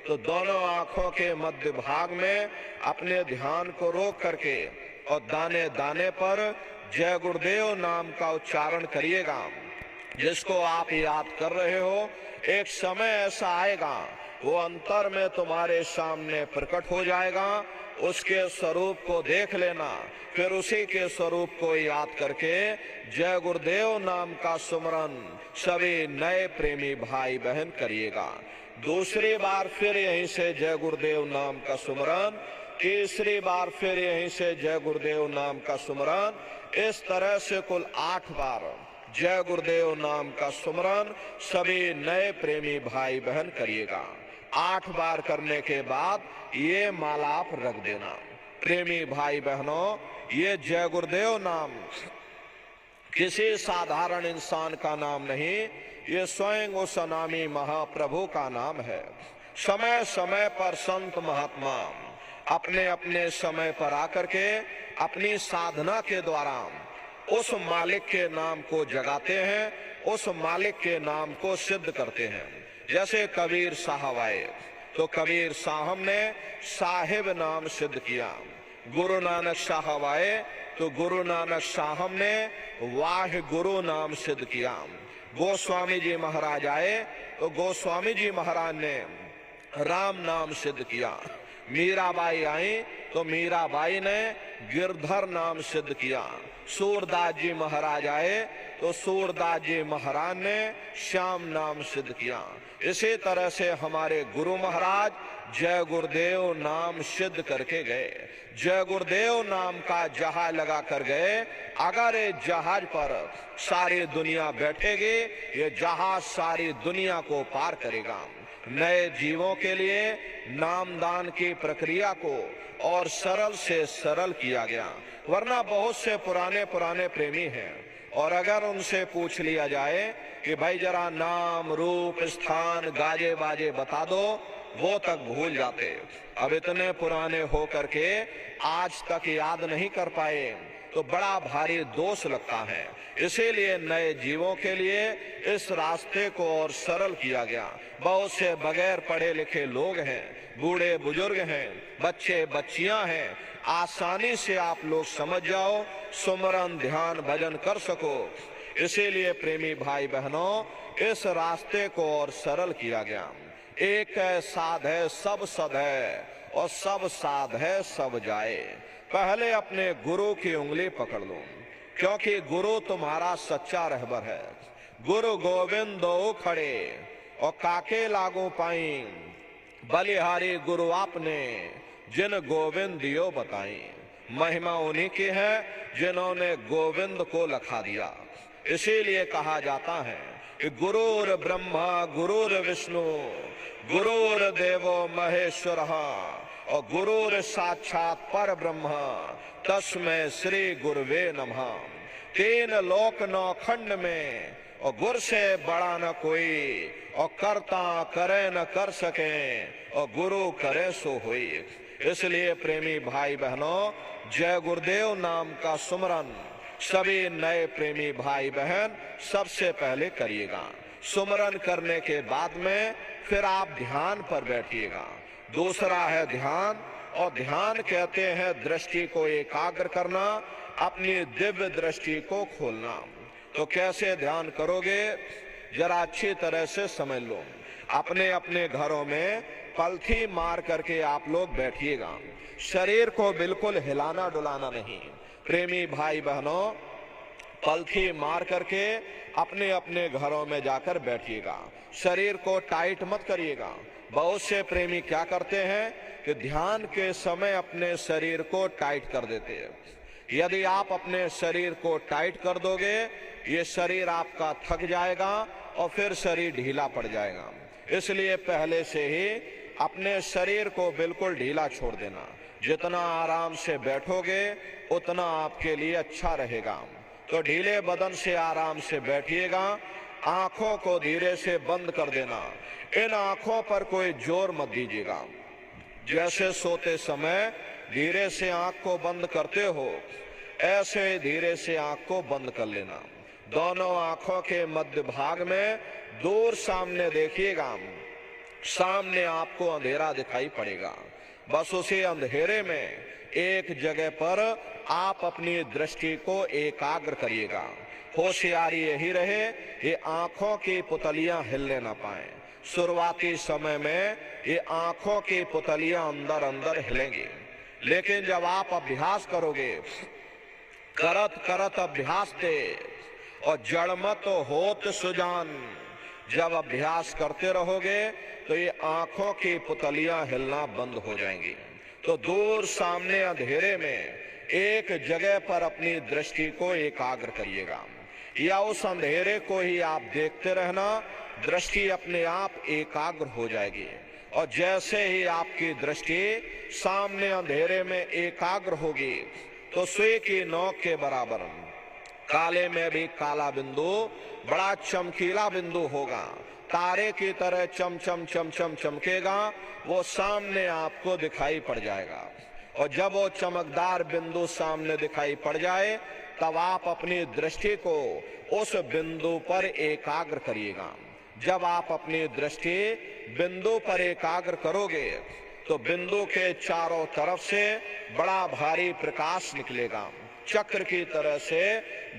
तो दोनों आंखों के मध्य भाग में अपने ध्यान को रोक करके और दाने दाने पर जय गुरुदेव नाम का उच्चारण करिएगा। जिसको आप याद कर रहे हो, एक समय ऐसा आएगा वो अंतर में तुम्हारे सामने प्रकट हो जाएगा। उसके स्वरूप को देख लेना, फिर उसी के स्वरूप को याद करके जय गुरुदेव नाम का सुमरन सभी नए प्रेमी भाई बहन करिएगा। दूसरी बार फिर यहीं से जय गुरुदेव नाम का सुमरन, तीसरी बार फिर यहीं से जय गुरुदेव नाम का सुमरन, इस तरह से कुल 8 बार जय गुरुदेव नाम का सुमरन सभी नए प्रेमी भाई बहन करिएगा। 8 बार करने के बाद ये माला आप रख देना। प्रेमी भाई बहनों, ये जय गुरुदेव नाम किसी साधारण इंसान का नाम नहीं, ये स्वयं उस अनामी महाप्रभु का नाम है। समय समय पर संत महात्मा अपने अपने समय पर आकर के अपनी साधना के द्वारा उस मालिक के नाम को जगाते हैं, उस मालिक के नाम को सिद्ध करते हैं। जैसे कबीर साहब आए तो कबीर साहब ने साहिब नाम सिद्ध किया। गुरु नानक साहब आए तो गुरु नानक साहब ने वाह गुरु नाम सिद्ध किया। गोस्वामी जी महाराज आए तो गोस्वामी जी महाराज ने राम नाम सिद्ध किया। मीराबाई आई तो मीराबाई ने गिरधर नाम सिद्ध किया। सूरदास जी महाराज आए तो सूरदास जी महाराज ने श्याम नाम सिद्ध किया। इसी तरह से हमारे गुरु महाराज जय गुरुदेव नाम सिद्ध करके गए। जय गुरुदेव नाम का जहाज लगा कर गए। अगर ये जहाज पर सारी दुनिया बैठेगी, ये जहाज सारी दुनिया को पार करेगा। नए जीवों के लिए नामदान की प्रक्रिया को और सरल से सरल किया गया। वरना बहुत से पुराने पुराने प्रेमी हैं और अगर उनसे पूछ लिया जाए कि भाई जरा नाम रूप स्थान गाजे बाजे बता दो, वो तक भूल जाते। अब इतने पुराने हो करके आज तक याद नहीं कर पाए तो बड़ा भारी दोष लगता है। इसीलिए नए जीवों के लिए इस रास्ते को और सरल किया गया। बहुत से बगैर पढ़े लिखे लोग हैं, बूढ़े बुजुर्ग हैं, बच्चे बच्चियां हैं, आसानी से आप लोग समझ जाओ, सुमरन ध्यान भजन कर सको। इसीलिए प्रेमी भाई बहनों, इस रास्ते को और सरल किया गया। एक है साध है सब सद है, और सब साध है सब जाए। पहले अपने गुरु की उंगली पकड़ लो, क्योंकि गुरु तुम्हारा सच्चा रहबर है। गुरु गोविंद दो खड़े और काके लागू पाई, बलिहारी गुरु आपने जिन गोविंद दियो बताई। महिमा उन्हीं की है जिन्होंने गोविंद को लखा दिया। इसीलिए कहा जाता है कि गुरुर ब्रह्मा गुरुर विष्णु गुरुर देवो महेश्वर और गुरुर साक्षात पर ब्रह्म तस्मै श्री गुरुवे नमः। 3 लोक 9 खंड में और गुर से बड़ा न कोई, और करता करे न कर सके, और गुरु करे सो होई। इसलिए प्रेमी भाई बहनों, जय गुरुदेव नाम का सुमरन सभी नए प्रेमी भाई बहन सबसे पहले करिएगा। सुमरन करने के बाद में फिर आप ध्यान पर बैठिएगा। दूसरा है ध्यान, और ध्यान कहते हैं दृष्टि को एकाग्र करना, अपनी दिव्य दृष्टि को खोलना। तो कैसे ध्यान करोगे, जरा अच्छी तरह से समझ लो। अपने अपने घरों में पलथी मार करके आप लोग बैठिएगा। शरीर को बिल्कुल हिलाना डुलाना नहीं। प्रेमी भाई बहनों, पलथी मार करके अपने अपने घरों में जाकर बैठिएगा। शरीर को टाइट मत करिएगा। बहुत से प्रेमी क्या करते हैं कि ध्यान के समय अपने शरीर को टाइट कर देते हैं। यदि आप अपने शरीर को टाइट कर दोगे, ये शरीर आपका थक जाएगा और फिर शरीर ढीला पड़ जाएगा। इसलिए पहले से ही अपने शरीर को बिल्कुल ढीला छोड़ देना। जितना आराम से बैठोगे उतना आपके लिए अच्छा रहेगा। तो ढीले बदन से आराम से बैठिएगा। आंखों को धीरे से बंद कर देना। इन आंखों पर कोई जोर मत दीजिएगा। जैसे सोते समय धीरे से आंख को बंद करते हो, ऐसे धीरे से आंख को बंद कर लेना। दोनों आंखों के मध्य भाग में दूर सामने देखिएगा। सामने आपको अंधेरा दिखाई पड़ेगा। बस उसी अंधेरे में एक जगह पर आप अपनी दृष्टि को एकाग्र करिएगा। होशियारी यही रहे ये आंखों की पुतलियां हिलने ना पाए। शुरुआती समय में ये आंखों की पुतलियां अंदर अंदर हिलेंगी, लेकिन जब आप अभ्यास करोगे, करत करत अभ्यास ते और जड़मत होत सुजान, जब अभ्यास करते रहोगे तो ये आंखों की पुतलियां हिलना बंद हो जाएंगी। तो दूर सामने अंधेरे में एक जगह पर अपनी दृष्टि को एकाग्र करिएगा, या उस अंधेरे को ही आप देखते रहना। दृष्टि अपने आप एकाग्र हो जाएगी। और जैसे ही आपकी दृष्टि सामने अंधेरे में एकाग्र होगी तो सुई की नोक के बराबर काले में भी काला बिंदु बड़ा चमकीला बिंदु होगा। तारे की तरह चम चम चम चम चमकेगा, वो सामने आपको दिखाई पड़ जाएगा। और जब वो चमकदार बिंदु सामने दिखाई पड़ जाए तब आप अपनी दृष्टि को उस बिंदु पर एकाग्र करिएगा। जब आप अपनी दृष्टि बिंदु पर एकाग्र करोगे तो बिंदु के चारों तरफ से बड़ा भारी प्रकाश निकलेगा। चक्र की तरह से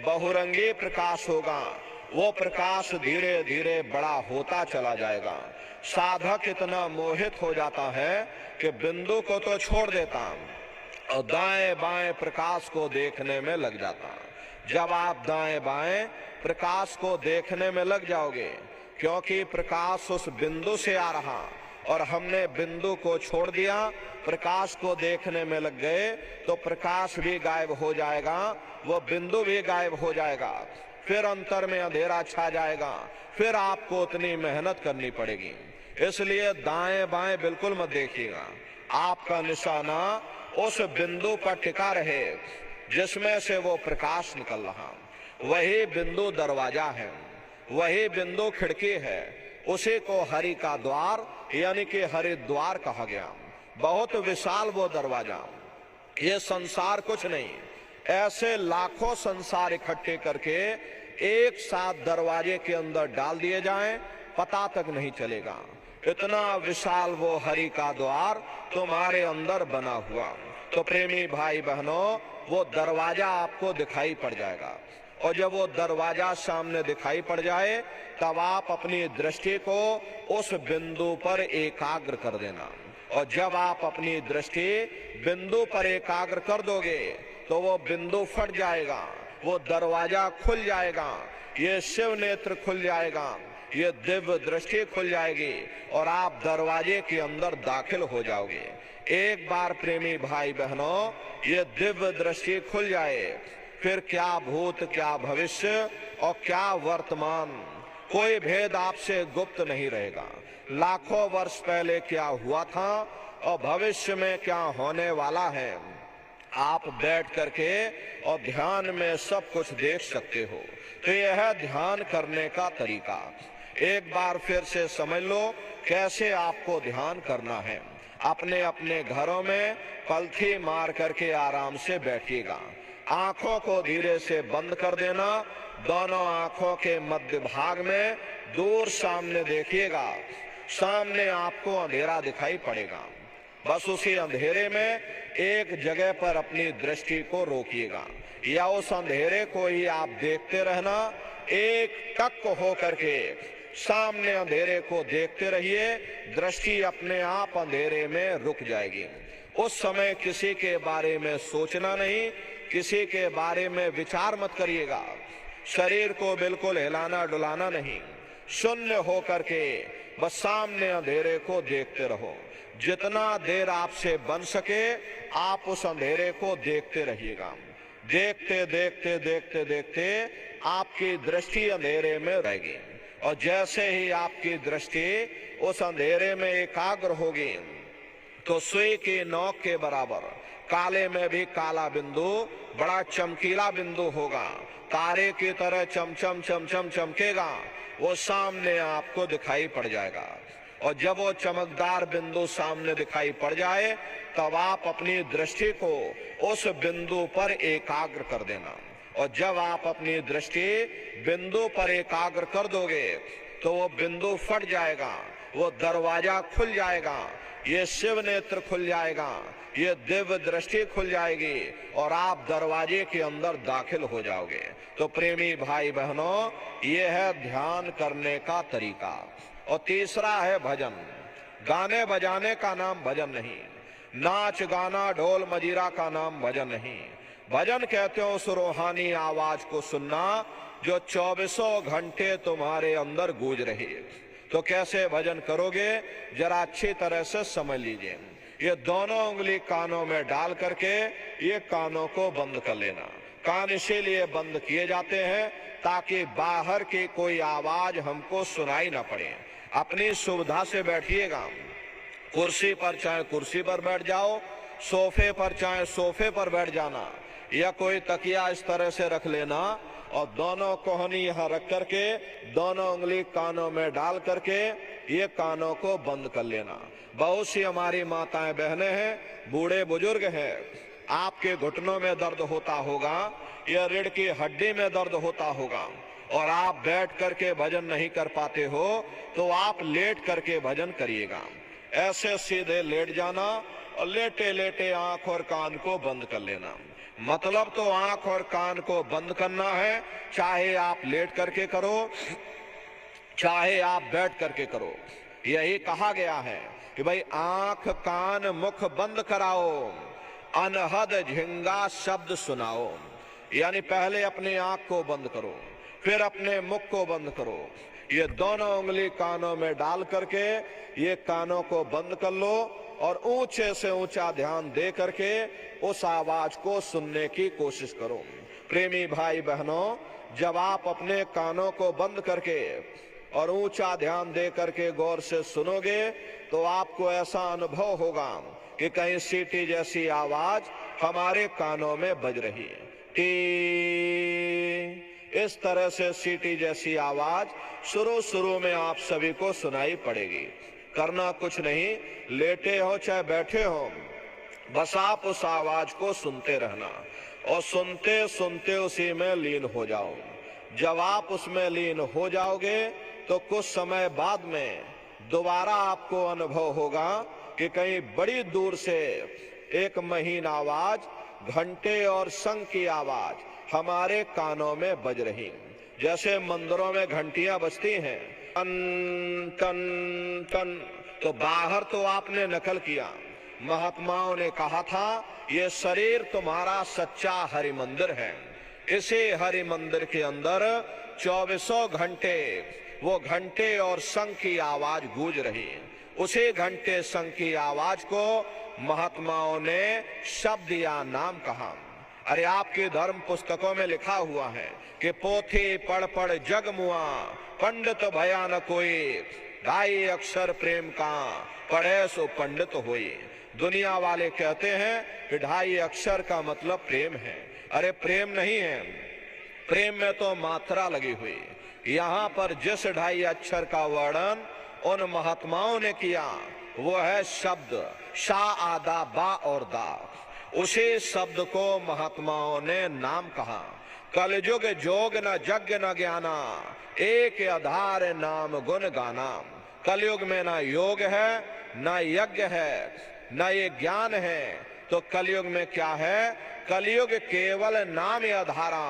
बहुरंगी प्रकाश होगा। वो प्रकाश धीरे धीरे बड़ा होता चला जाएगा। साधक इतना मोहित हो जाता है कि बिंदु को तो छोड़ देता और दाएं बाएं प्रकाश को देखने में लग जाता। जब आप दाएं बाएं प्रकाश को देखने में लग जाओगे, क्योंकि प्रकाश उस बिंदु से आ रहा और हमने बिंदु को छोड़ दिया, प्रकाश को देखने में लग गए, तो प्रकाश भी गायब हो जाएगा, वो बिंदु भी गायब हो जाएगा। फिर अंतर में अंधेरा छा जाएगा। फिर आपको उतनी मेहनत करनी पड़ेगी। इसलिए दाएं बाएं बिल्कुल मत देखिएगा। आपका निशाना उस बिंदु पर टिका रहे जिसमें से वो प्रकाश निकल रहा। वही बिंदु दरवाजा है, वही बिंदु खिड़की है। उसी को हरि का द्वार यानी कि हरिद्वार कहा गया। बहुत विशाल वो दरवाजा। ये संसार कुछ नहीं, ऐसे लाखों संसार इकट्ठे करके एक साथ दरवाजे के अंदर डाल दिए जाएं, पता तक नहीं चलेगा। इतना विशाल वो हरि का द्वार तुम्हारे अंदर बना हुआ। तो प्रेमी भाई बहनों, वो दरवाजा आपको दिखाई पड़ जाएगा। और जब वो दरवाजा सामने दिखाई पड़ जाए तब आप अपनी दृष्टि को उस बिंदु पर एकाग्र कर देना। और जब आप अपनी दृष्टि बिंदु पर एकाग्र कर दोगे तो वो बिंदु फट जाएगा, वो दरवाजा खुल जाएगा, ये शिव नेत्र खुल जाएगा, ये दिव्य दृष्टि खुल जाएगी और आप दरवाजे के अंदर दाखिल हो जाओगे। एक बार प्रेमी भाई बहनों ये दिव्य दृष्टि खुल जाए, फिर क्या भूत क्या भविष्य और क्या वर्तमान, कोई भेद आपसे गुप्त नहीं रहेगा। लाखों वर्ष पहले क्या हुआ था और भविष्य में क्या होने वाला है, आप बैठ करके और ध्यान में सब कुछ देख सकते हो। तो यह ध्यान करने का तरीका। एक बार फिर से समझ लो कैसे आपको ध्यान करना है। अपने अपने घरों में पलथी मार करके आराम से बैठिएगा। आंखों को धीरे से बंद कर देना। दोनों आंखों के मध्य भाग में दूर सामने देखिएगा। सामने आपको अंधेरा दिखाई पड़ेगा। बस उसी अंधेरे में एक जगह पर अपनी दृष्टि को रोकिएगा या उस अंधेरे को ही आप देखते रहना। एक टक हो करके सामने अंधेरे को देखते रहिए। दृष्टि अपने आप अंधेरे में रुक जाएगी। उस समय किसी के बारे में सोचना नहीं, किसी के बारे में विचार मत करिएगा। शरीर को बिल्कुल हिलाना डुलाना नहीं, शून्य हो करके बस सामने अंधेरे को देखते रहो। जितना देर आपसे बन सके आप उस अंधेरे को देखते रहिएगा। देखते देखते देखते देखते आपकी दृष्टि अंधेरे में रहेगी। और जैसे ही आपकी दृष्टि उस अंधेरे में एकाग्र होगी तो सुई की नोक के बराबर काले में भी काला बिंदु बड़ा चमकीला बिंदु होगा, तारे की तरह चमचम चमचम चमकेगा, वो सामने आपको दिखाई पड़ जाएगा। और जब वो चमकदार बिंदु सामने दिखाई पड़ जाए तब आप अपनी दृष्टि को उस बिंदु पर एकाग्र कर देना। और जब आप अपनी दृष्टि बिंदु पर एकाग्र कर दोगे तो वो बिंदु फट जाएगा, वो दरवाजा खुल जाएगा, ये शिव नेत्र खुल जाएगा, ये दिव्य दृष्टि खुल जाएगी और आप दरवाजे के अंदर दाखिल हो जाओगे। तो प्रेमी भाई बहनों, ये है ध्यान करने का तरीका। और तीसरा है भजन। गाने बजाने का नाम भजन नहीं, नाच गाना ढोल मजीरा का नाम भजन नहीं। भजन कहते हो उस रूहानी आवाज को सुनना जो 24 घंटे तुम्हारे अंदर गूंज रही है। तो कैसे भजन करोगे, जरा अच्छी तरह से समझ लीजिए। ये दोनों उंगली कानों में डाल करके ये कानों को बंद कर लेना। कान इसीलिए बंद किए जाते हैं ताकि बाहर की कोई आवाज हमको सुनाई ना पड़े। अपनी सुविधा से बैठिएगा, कुर्सी पर चाहे कुर्सी पर बैठ जाओ, सोफे पर चाहे सोफे पर बैठ जाना, या कोई तकिया इस तरह से रख लेना और दोनों कोहनी यहाँ रख करके दोनों उंगली कानों में डाल करके ये कानों को बंद कर लेना। बहुत सी हमारी माताएं बहनें हैं, बूढ़े बुजुर्ग हैं, आपके घुटनों में दर्द होता होगा या रीढ़ की हड्डी में दर्द होता होगा और आप बैठ करके भजन नहीं कर पाते हो तो आप लेट करके भजन करिएगा। ऐसे सीधे लेट जाना और लेटे लेटे आंख और कान को बंद कर लेना। मतलब तो आंख और कान को बंद करना है, चाहे आप लेट करके करो चाहे आप बैठ करके करो। यही कहा गया है कि भाई आंख कान मुख बंद कराओ, अनहद झिंगा शब्द सुनाओ। यानी पहले अपने आंख को बंद करो, फिर अपने मुख को बंद करो। ये दोनों उंगली कानों में डाल करके ये कानों को बंद कर लो और ऊंचे से ऊंचा ध्यान दे करके उस आवाज को सुनने की कोशिश करो। प्रेमी भाई बहनों, जब आप अपने कानों को बंद करके और ऊंचा ध्यान दे करके गौर से सुनोगे तो आपको ऐसा अनुभव होगा कि कहीं सीटी जैसी आवाज हमारे कानों में बज रही है। टी इस तरह से सीटी जैसी आवाज शुरू में आप सभी को सुनाई पड़ेगी। करना कुछ नहीं, लेटे हो चाहे बैठे हो, बस आप उस आवाज को सुनते रहना और सुनते सुनते उसी में लीन हो जाओ। जब आप उसमें लीन हो जाओगे तो कुछ समय बाद में दोबारा आपको अनुभव होगा कि कहीं बड़ी दूर से एक महीन आवाज, घंटे और शंख की आवाज हमारे कानों में बज रही। जैसे मंदिरों में घंटियां बजती हैं, टन टन टन, तो बाहर तो आपने नकल किया। महात्माओं ने कहा था ये शरीर तुम्हारा सच्चा हरि मंदिर है। इसी हरि मंदिर के अंदर 24 घंटे वो घंटे और शंख की आवाज गूंज रही है। उसी घंटे शंख की आवाज को महात्माओं ने शब्द या नाम कहा। अरे आपके धर्म पुस्तकों में लिखा हुआ है कि पोथी पढ़ पढ़ जग मुआ, पंडित भया न कोई, ढाई अक्षर प्रेम का, पढ़े सो पंडित होई। दुनिया वाले कहते हैं कि ढाई अक्षर का मतलब प्रेम है। अरे प्रेम नहीं है, प्रेम में तो मात्रा लगी हुई। यहाँ पर जिस ढाई अक्षर का वर्णन उन महात्माओं ने किया वो है शब्द शा आदा बा और दा। उसी शब्द को महात्माओं ने नाम कहा। कलयुग जोग न यज्ञ न ज्ञाना, एक आधार नाम गुण गाना। कलयुग में ना योग है, ना यज्ञ है, ना ये ज्ञान है, तो कलयुग में क्या है? कलयुग केवल नाम आधारा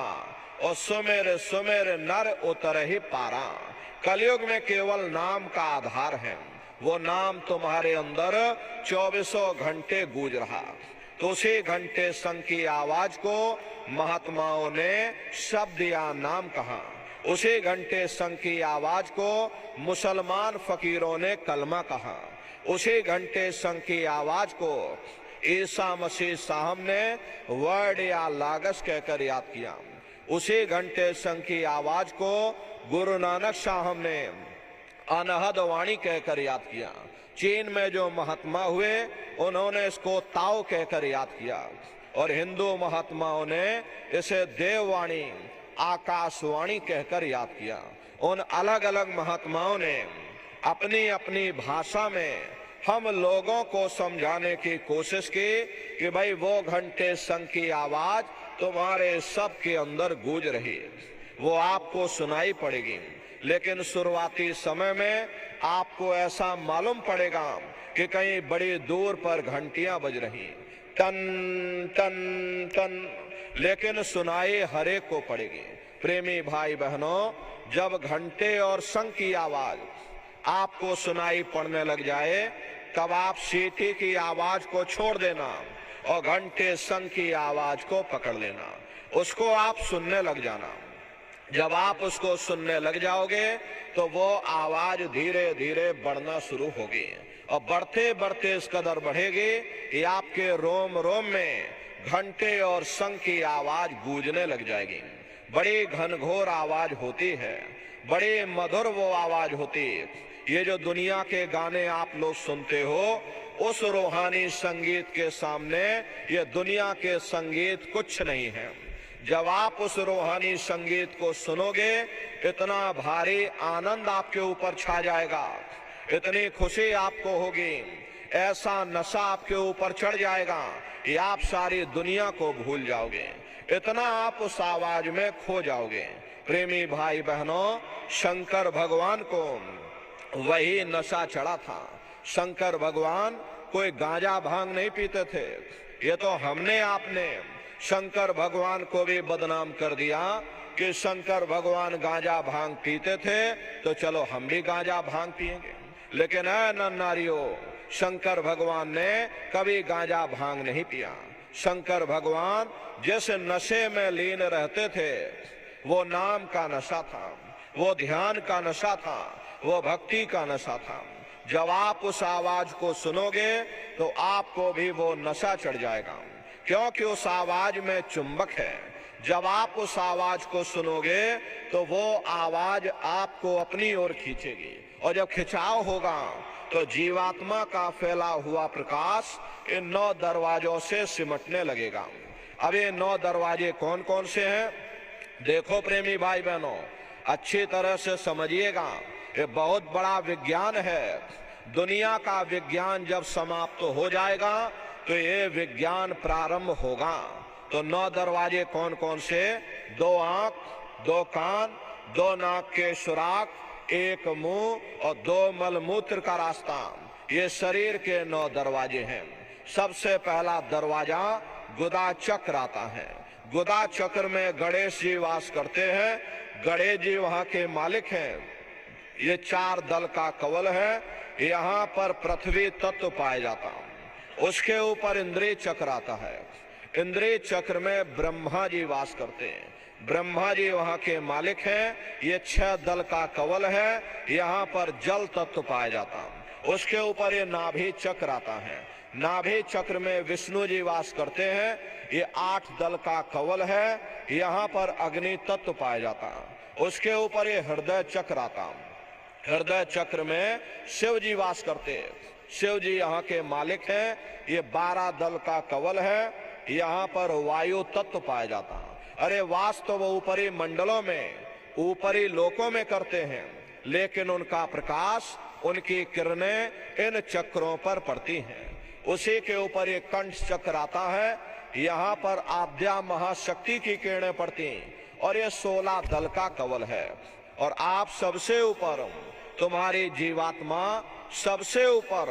और सुमेर सुमेर नर उतर ही पारा। कलयुग में केवल नाम का आधार है, वो नाम तुम्हारे अंदर 24 घंटे गूंज रहा। तो उसी घंटे शंख की आवाज को महात्माओं ने शब्द या नाम कहा। उसी घंटे शंख की आवाज को मुसलमान फकीरों ने कलमा कहा। उसी घंटे शंख की आवाज को ईसा मसीह साहब ने वर्ड या लागस कहकर याद किया। उसी घंटे संग की आवाज को गुरु नानक साहब ने अनहद वाणी कहकर याद किया। चीन में जो महात्मा हुए उन्होंने इसको ताओ कहकर याद किया और हिंदू महात्माओं ने इसे देववाणी आकाशवाणी कहकर याद किया। उन अलग अलग महात्माओं ने अपनी अपनी भाषा में हम लोगों को समझाने की कोशिश की कि भाई वो घंटे संग की आवाज तुम्हारे सबके अंदर गूंज रही, वो आपको सुनाई पड़ेगी। लेकिन शुरुआती समय में आपको ऐसा मालूम पड़ेगा कि कहीं बड़ी दूर पर घंटियां बज रही, टन टन टन, लेकिन सुनाई हरेक को पड़ेगी। प्रेमी भाई बहनों, जब घंटे और शंख की आवाज आपको सुनाई पड़ने लग जाए तब आप सीटी की आवाज को छोड़ देना और घंटे शंख की आवाज को पकड़ लेना, उसको आप सुनने लग जाना। जब आप उसको सुनने लग जाओगे तो वो आवाज धीरे धीरे बढ़ना शुरू होगी और बढ़ते बढ़ते इस कदर बढ़ेगी कि आपके रोम रोम में घंटे और शंख की आवाज गूंजने लग जाएगी। बड़ी घनघोर आवाज होती है, बड़ी मधुर वो आवाज होती है। ये जो दुनिया के गाने आप लोग सुनते हो, उस रूहानी संगीत के सामने ये दुनिया के संगीत कुछ नहीं है। जब आप उस रूहानी संगीत को सुनोगे, इतना भारी आनंद आपके ऊपर छा जाएगा, इतनी खुशी आपको होगी, ऐसा नशा आपके ऊपर चढ़ जाएगा कि आप सारी दुनिया को भूल जाओगे, इतना आप उस आवाज में खो जाओगे। प्रेमी भाई बहनों, शंकर भगवान को वही नशा चढ़ा था। शंकर भगवान कोई गांजा भांग नहीं पीते थे। ये तो हमने आपने शंकर भगवान को भी बदनाम कर दिया कि शंकर भगवान गांजा भांग पीते थे तो चलो हम भी गांजा भांग पिएंगे। लेकिन नारियों, शंकर भगवान ने कभी गांजा भांग नहीं पिया। शंकर भगवान जिस नशे में लीन रहते थे वो नाम का नशा था, वो ध्यान का नशा था, वो भक्ति का नशा था। जब आप उस आवाज को सुनोगे तो आपको भी वो नशा चढ़ जाएगा, क्योंकि उस आवाज में चुंबक है। जब आप उस आवाज को सुनोगे तो वो आवाज आपको अपनी ओर खींचेगी और जब खिंचाव होगा तो जीवात्मा का फैला हुआ प्रकाश इन 9 दरवाजों से सिमटने लगेगा। अब ये 9 दरवाजे कौन कौन से हैं? देखो प्रेमी भाई बहनों, अच्छी तरह से समझिएगा, ये बहुत बड़ा विज्ञान है। दुनिया का विज्ञान जब समाप्त हो जाएगा तो ये विज्ञान प्रारंभ होगा। तो 9 दरवाजे कौन कौन से? 2 आंख, 2 कान, 2 नाक के सुराख, 1 मुंह और 2 मलमूत्र का रास्ता, ये शरीर के 9 दरवाजे हैं। सबसे पहला दरवाजा गुदा चक्र आता है। गुदा चक्र में गणेश जी वास करते हैं। गणेश जी वहां के मालिक हैं। ये 4 दल का कवल है। यहाँ पर पृथ्वी तत्व पाया जाता है। उसके ऊपर इंद्रिय चक्र आता है। इंद्रिय चक्र में ब्रह्मा जी वास करते हैं। ब्रह्मा जी वहां के मालिक हैं। ये 6 दल का कवल है। यहाँ पर जल तत्व पाया जाता है। उसके ऊपर ये नाभि चक्र आता है। नाभि चक्र में विष्णु जी वास करते हैं। ये 8 दल का कवल है। यहाँ पर अग्नि तत्व पाया जाता है। उसके ऊपर ये हृदय चक्र आता है। हृदय चक्र में शिव जी वास करते हैं। शिव जी यहाँ के मालिक हैं। ये 12 दल का कवल है। यहाँ पर वायु तत्व पाया जाता है। अरे वास तो वो ऊपरी मंडलों में, ऊपरी लोकों में करते हैं, लेकिन उनका प्रकाश, उनकी किरणें इन चक्रों पर पड़ती हैं। उसी के ऊपर ये कंठ चक्र आता है। यहाँ पर आद्या महाशक्ति की किरणें पड़ती हैं और ये 16 दल का कवल है। और आप सबसे ऊपर, तुम्हारी जीवात्मा सबसे ऊपर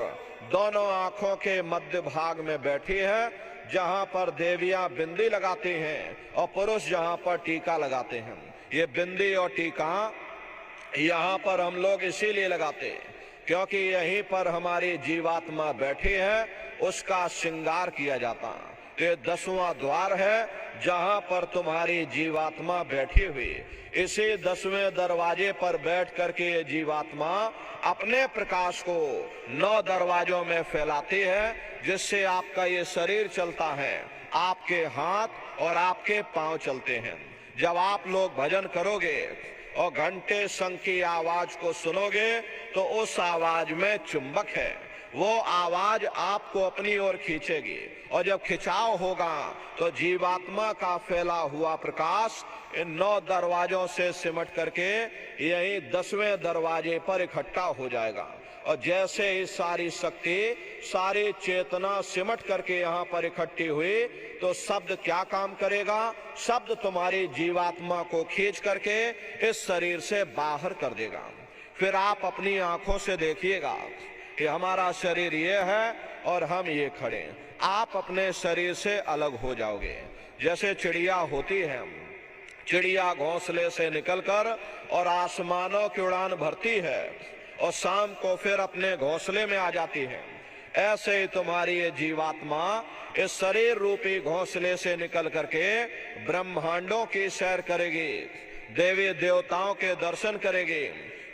दोनों आंखों के मध्य भाग में बैठी है, जहां पर देवियां बिंदी लगाती हैं और पुरुष जहां पर टीका लगाते हैं। ये बिंदी और टीका यहाँ पर हम लोग इसीलिए लगाते हैं क्योंकि यहीं पर हमारी जीवात्मा बैठी है, उसका श्रृंगार किया जाता है। ये 10वां द्वार है जहां पर तुम्हारी जीवात्मा बैठी हुई। इसी 10वें दरवाजे पर बैठ करके ये जीवात्मा अपने प्रकाश को 9 दरवाजों में फैलाती है, जिससे आपका ये शरीर चलता है, आपके हाथ और आपके पांव चलते हैं। जब आप लोग भजन करोगे और घंटे शंख की आवाज को सुनोगे तो उस आवाज में चुंबक है, वो आवाज आपको अपनी ओर खींचेगी और जब खिंचाव होगा तो जीवात्मा का फैला हुआ प्रकाश इन 9 दरवाजों से सिमट करके यही 10वें दरवाजे पर इकट्ठा हो जाएगा। और जैसे ही सारी शक्ति, सारी चेतना सिमट करके यहाँ पर इकट्ठी हुई तो शब्द क्या काम करेगा? शब्द तुम्हारी जीवात्मा को खींच करके इस शरीर से बाहर कर देगा। फिर आप अपनी आंखों से देखिएगा कि हमारा शरीर ये है और हम ये खड़े। आप अपने शरीर से अलग हो जाओगे। जैसे चिड़िया होती है, चिड़िया घोंसले से निकलकर और आसमानों की उड़ान भरती है और शाम को फिर अपने घोंसले में आ जाती है। ऐसे ही तुम्हारी ये जीवात्मा इस शरीर रूपी घोंसले से निकल करके ब्रह्मांडों की सैर करेगी, देवी देवताओं के दर्शन करेगी,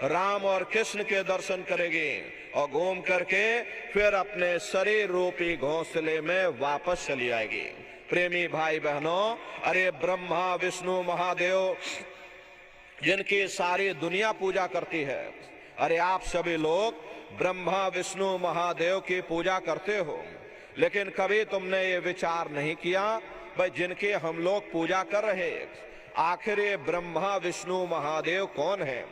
राम और कृष्ण के दर्शन करेगी और घूम करके फिर अपने शरीर रूपी घोंसले में वापस चली आएगी। प्रेमी भाई बहनों, अरे ब्रह्मा विष्णु महादेव जिनकी सारी दुनिया पूजा करती है, अरे आप सभी लोग ब्रह्मा विष्णु महादेव की पूजा करते हो, लेकिन कभी तुमने ये विचार नहीं किया भाई जिनकी हम लोग पूजा कर रहे, आखिर ये ब्रह्मा विष्णु महादेव कौन है?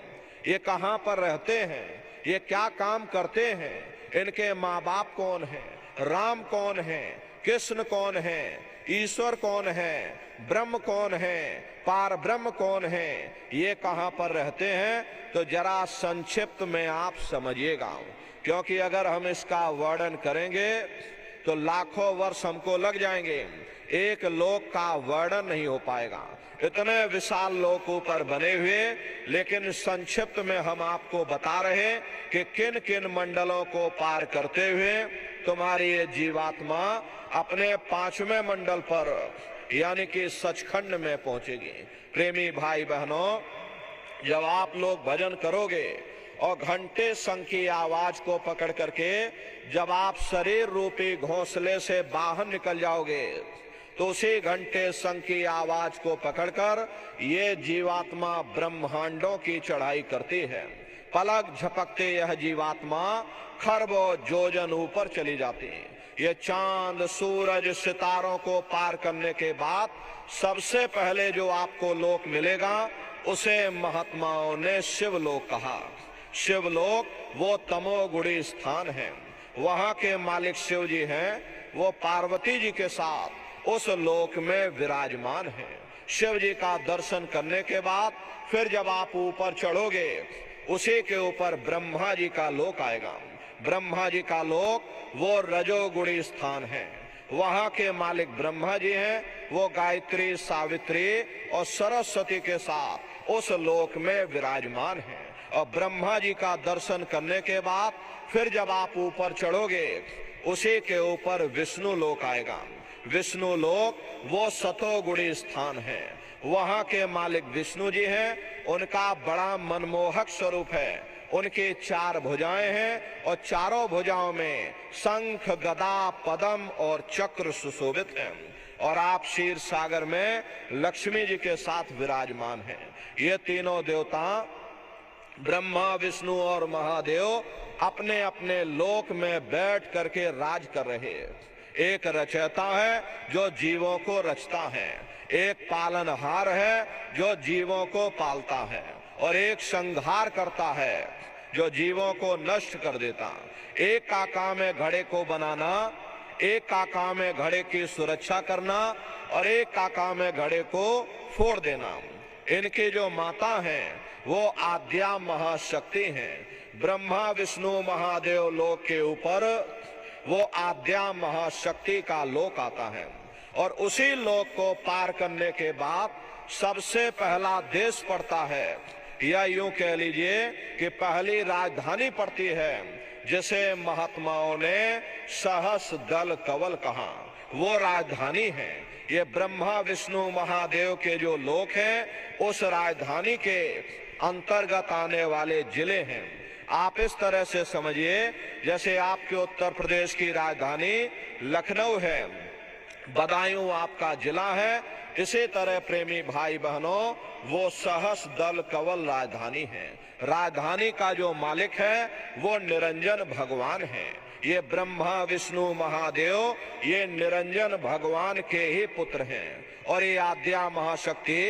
ये कहाँ पर रहते हैं? ये क्या काम करते हैं? इनके माँ बाप कौन है? राम कौन है? कृष्ण कौन है? ईश्वर कौन है? ब्रह्म कौन है? पार ब्रह्म कौन है? ये कहाँ पर रहते हैं? तो जरा संक्षिप्त में आप समझिएगा, क्योंकि अगर हम इसका वर्णन करेंगे तो लाखों वर्ष हमको लग जाएंगे, एक लोक का वर्णन नहीं हो पाएगा। इतने विशाल लोकों पर बने हुए, लेकिन संक्षिप्त में हम आपको बता रहे कि किन किन मंडलों को पार करते हुए तुम्हारी ये जीवात्मा अपने 5वें मंडल पर यानी कि सचखंड में पहुंचेगी। प्रेमी भाई बहनों, जब आप लोग भजन करोगे और घंटे शंख की आवाज को पकड़ करके जब आप शरीर रूपी घोंसले से बाहर निकल जाओगे तो उसी घंटे शंख की आवाज को पकड़कर ये जीवात्मा ब्रह्मांडों की चढ़ाई करती है। पलक झपकते यह जीवात्मा खरबों योजन ऊपर चली जाती है। ये चांद सूरज सितारों को पार करने के बाद सबसे पहले जो आपको लोक मिलेगा उसे महात्माओं ने शिवलोक कहा। शिवलोक वो तमोगुणी स्थान है, वहां के मालिक शिव जी हैं, वो पार्वती जी के साथ उस लोक में विराजमान है। शिव जी का दर्शन करने के बाद फिर जब आप ऊपर चढ़ोगे उसी के ऊपर ब्रह्मा जी का लोक आएगा। ब्रह्मा जी का लोक वो रजोगुणी स्थान है, वहां के मालिक ब्रह्मा जी हैं, वो गायत्री सावित्री और सरस्वती के साथ उस लोक में विराजमान है। और ब्रह्मा जी का दर्शन करने के बाद फिर जब आप ऊपर चढ़ोगे उसी के ऊपर विष्णु लोक आएगा। विष्णु लोक वो सतोगुणी स्थान है, वहां के मालिक विष्णु जी हैं, उनका बड़ा मनमोहक स्वरूप है। उनकी 4 भुजाएं हैं और चारों भुजाओं में शंख गदा पद्म और चक्र सुशोभित हैं। और आप क्षीर सागर में लक्ष्मी जी के साथ विराजमान हैं। ये तीनों देवता ब्रह्मा विष्णु और महादेव अपने अपने लोक में बैठ करके राज कर रहे हैं। एक रचयिता है जो जीवों को रचता है, एक पालनहार है जो जीवों को पालता है, और एक संहार करता है जो जीवों को नष्ट कर देता। एक का काम है घड़े को बनाना, एक का काम है घड़े की सुरक्षा करना, और एक का काम है घड़े को फोड़ देना। इनकी जो माता हैं वो आद्या महाशक्ति हैं। ब्रह्मा विष्णु महादेव लोक के ऊपर वो आद्या महाशक्ति का लोक आता है, और उसी लोक को पार करने के बाद सबसे पहला देश पड़ता है, या यूं कह लीजिए कि पहली राजधानी पड़ती है, जिसे महात्माओं ने सहस दल कवल कहा। वो राजधानी है, ये ब्रह्मा विष्णु महादेव के जो लोक हैं उस राजधानी के अंतर्गत आने वाले जिले हैं। आप इस तरह से समझिए जैसे आपके उत्तर प्रदेश की राजधानी लखनऊ है, बदायूं आपका जिला है। इसी तरह प्रेमी भाई बहनों, वो सहस दल कंवल राजधानी है। राजधानी का जो मालिक है वो निरंजन भगवान है। ये ब्रह्मा विष्णु महादेव ये निरंजन भगवान के ही पुत्र हैं। और ये आद्या महाशक्ति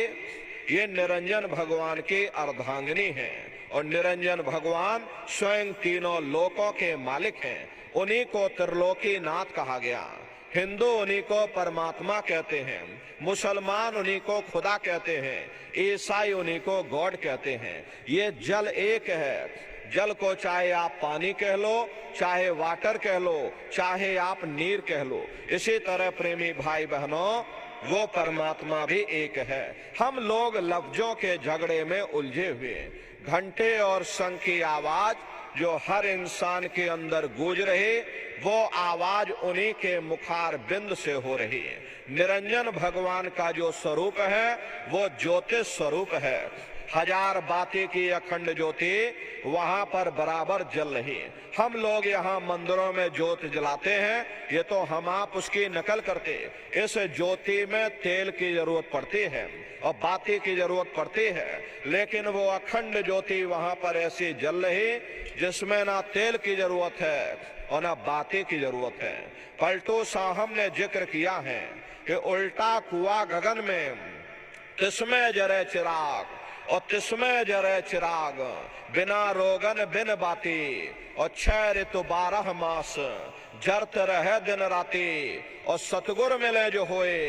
ये निरंजन भगवान की अर्धांगिनी है। और निरंजन भगवान स्वयं तीनों लोकों के मालिक हैं। उन्हीं को त्रिलोकी नाथ कहा गया। हिंदू उन्हीं को परमात्मा कहते हैं, मुसलमान उन्हीं को खुदा कहते हैं, ईसाई उन्हीं को गॉड कहते हैं। ये जल एक है। जल को चाहे आप पानी कह लो, चाहे वाटर कह लो, चाहे आप नीर कह लो। इसी तरह प्रेमी भाई बहनों, वो परमात्मा भी एक है। हम लोग लफ्जों के झगड़े में उलझे हुए। घंटे और शंख की आवाज जो हर इंसान के अंदर गूंज रही, वो आवाज उन्हीं के मुखार बिंद से हो रही है। निरंजन भगवान का जो स्वरूप है वो ज्योतिष स्वरूप है। हजार बाती की अखंड ज्योति वहां पर बराबर जल रही है। हम लोग यहाँ मंदिरों में ज्योत जलाते हैं, ये तो हम आप उसकी नकल करते। इस ज्योति में तेल की जरूरत पड़ती है और बाती की जरूरत पड़ती है, लेकिन वो अखंड ज्योति वहां पर ऐसी जल रही जिसमें ना तेल की जरूरत है और ना बाती की जरूरत है। पलटू साहब ने जिक्र किया है कि उल्टा कुआ गगन में तिसमें जरे चिराग और तिसमें जरे चिराग, बिना रोगन बिन बाती और 6 ऋतु 12 मास जरत रहे दिन राती। और सतगुर मिले जो होए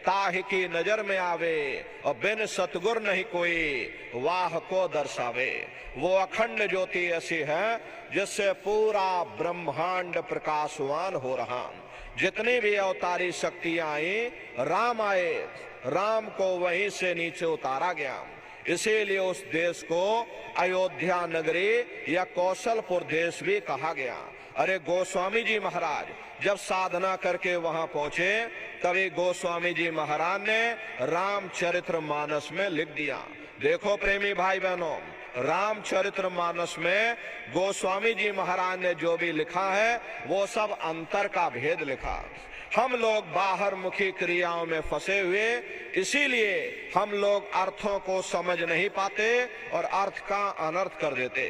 ताहि की नजर में आवे और बिन सतगुर नहीं कोई वाह को दर्शावे। वो अखंड ज्योति ऐसी है जिससे पूरा ब्रह्मांड प्रकाशवान हो रहा। जितनी भी अवतारी शक्तियां आई, राम आए, राम को वहीं से नीचे उतारा गया। इसीलिए उस देश को अयोध्या नगरी या कौशलपुर देश भी कहा गया। अरे गोस्वामी जी महाराज जब साधना करके वहां पहुंचे, तभी गोस्वामी जी महाराज ने रामचरित्र मानस में लिख दिया। देखो प्रेमी भाई बहनों, रामचरित्र मानस में गोस्वामी जी महाराज ने जो भी लिखा है वो सब अंतर का भेद लिखा। हम लोग बाहर मुखी क्रियाओं में फंसे हुए, इसीलिए हम लोग अर्थों को समझ नहीं पाते और अर्थ का अनर्थ कर देते।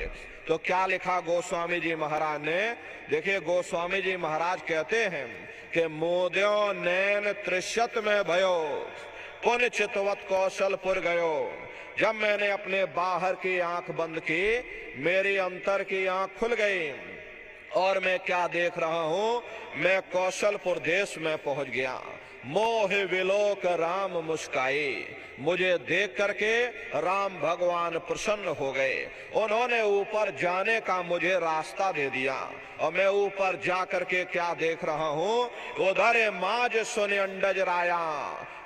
तो क्या लिखा गोस्वामी जी महाराज ने? देखिए गोस्वामी जी महाराज कहते हैं कि मोद्यो नैन त्रिशत में भयो पुण्य चितवत कौशलपुर गयो। जब मैंने अपने बाहर की आंख बंद की, मेरी अंतर की आंख खुल गई और मैं क्या देख रहा हूं, मैं कौशलपुर देश में पहुंच गया। मोह विलोक राम मुस्काई, मुझे देख करके राम भगवान प्रसन्न हो गए। उन्होंने ऊपर जाने का मुझे रास्ता दे दिया और मैं ऊपर जा करके क्या देख रहा हूं, उधर माज सुन अंडज राया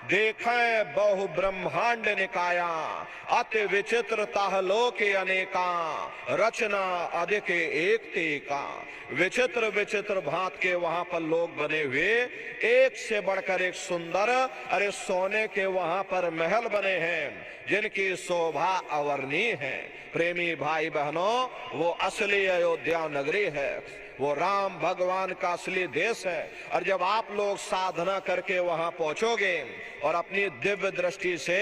देखे बहु ब्रह्मांड निकाया। अति विचित्र ताहलोक अनेका रचना अधिक एक तेका। विचित्र विचित्र भांत के वहां पर लोग बने हुए, एक से बढ़कर एक सुंदर, अरे सोने के वहां पर महल बने हैं जिनकी शोभा अवर्णीय है। प्रेमी भाई बहनों, वो असली अयोध्या नगरी है, वो राम भगवान का असली देश है। और जब आप लोग साधना करके वहां पहुंचोगे और अपनी दिव्य दृष्टि से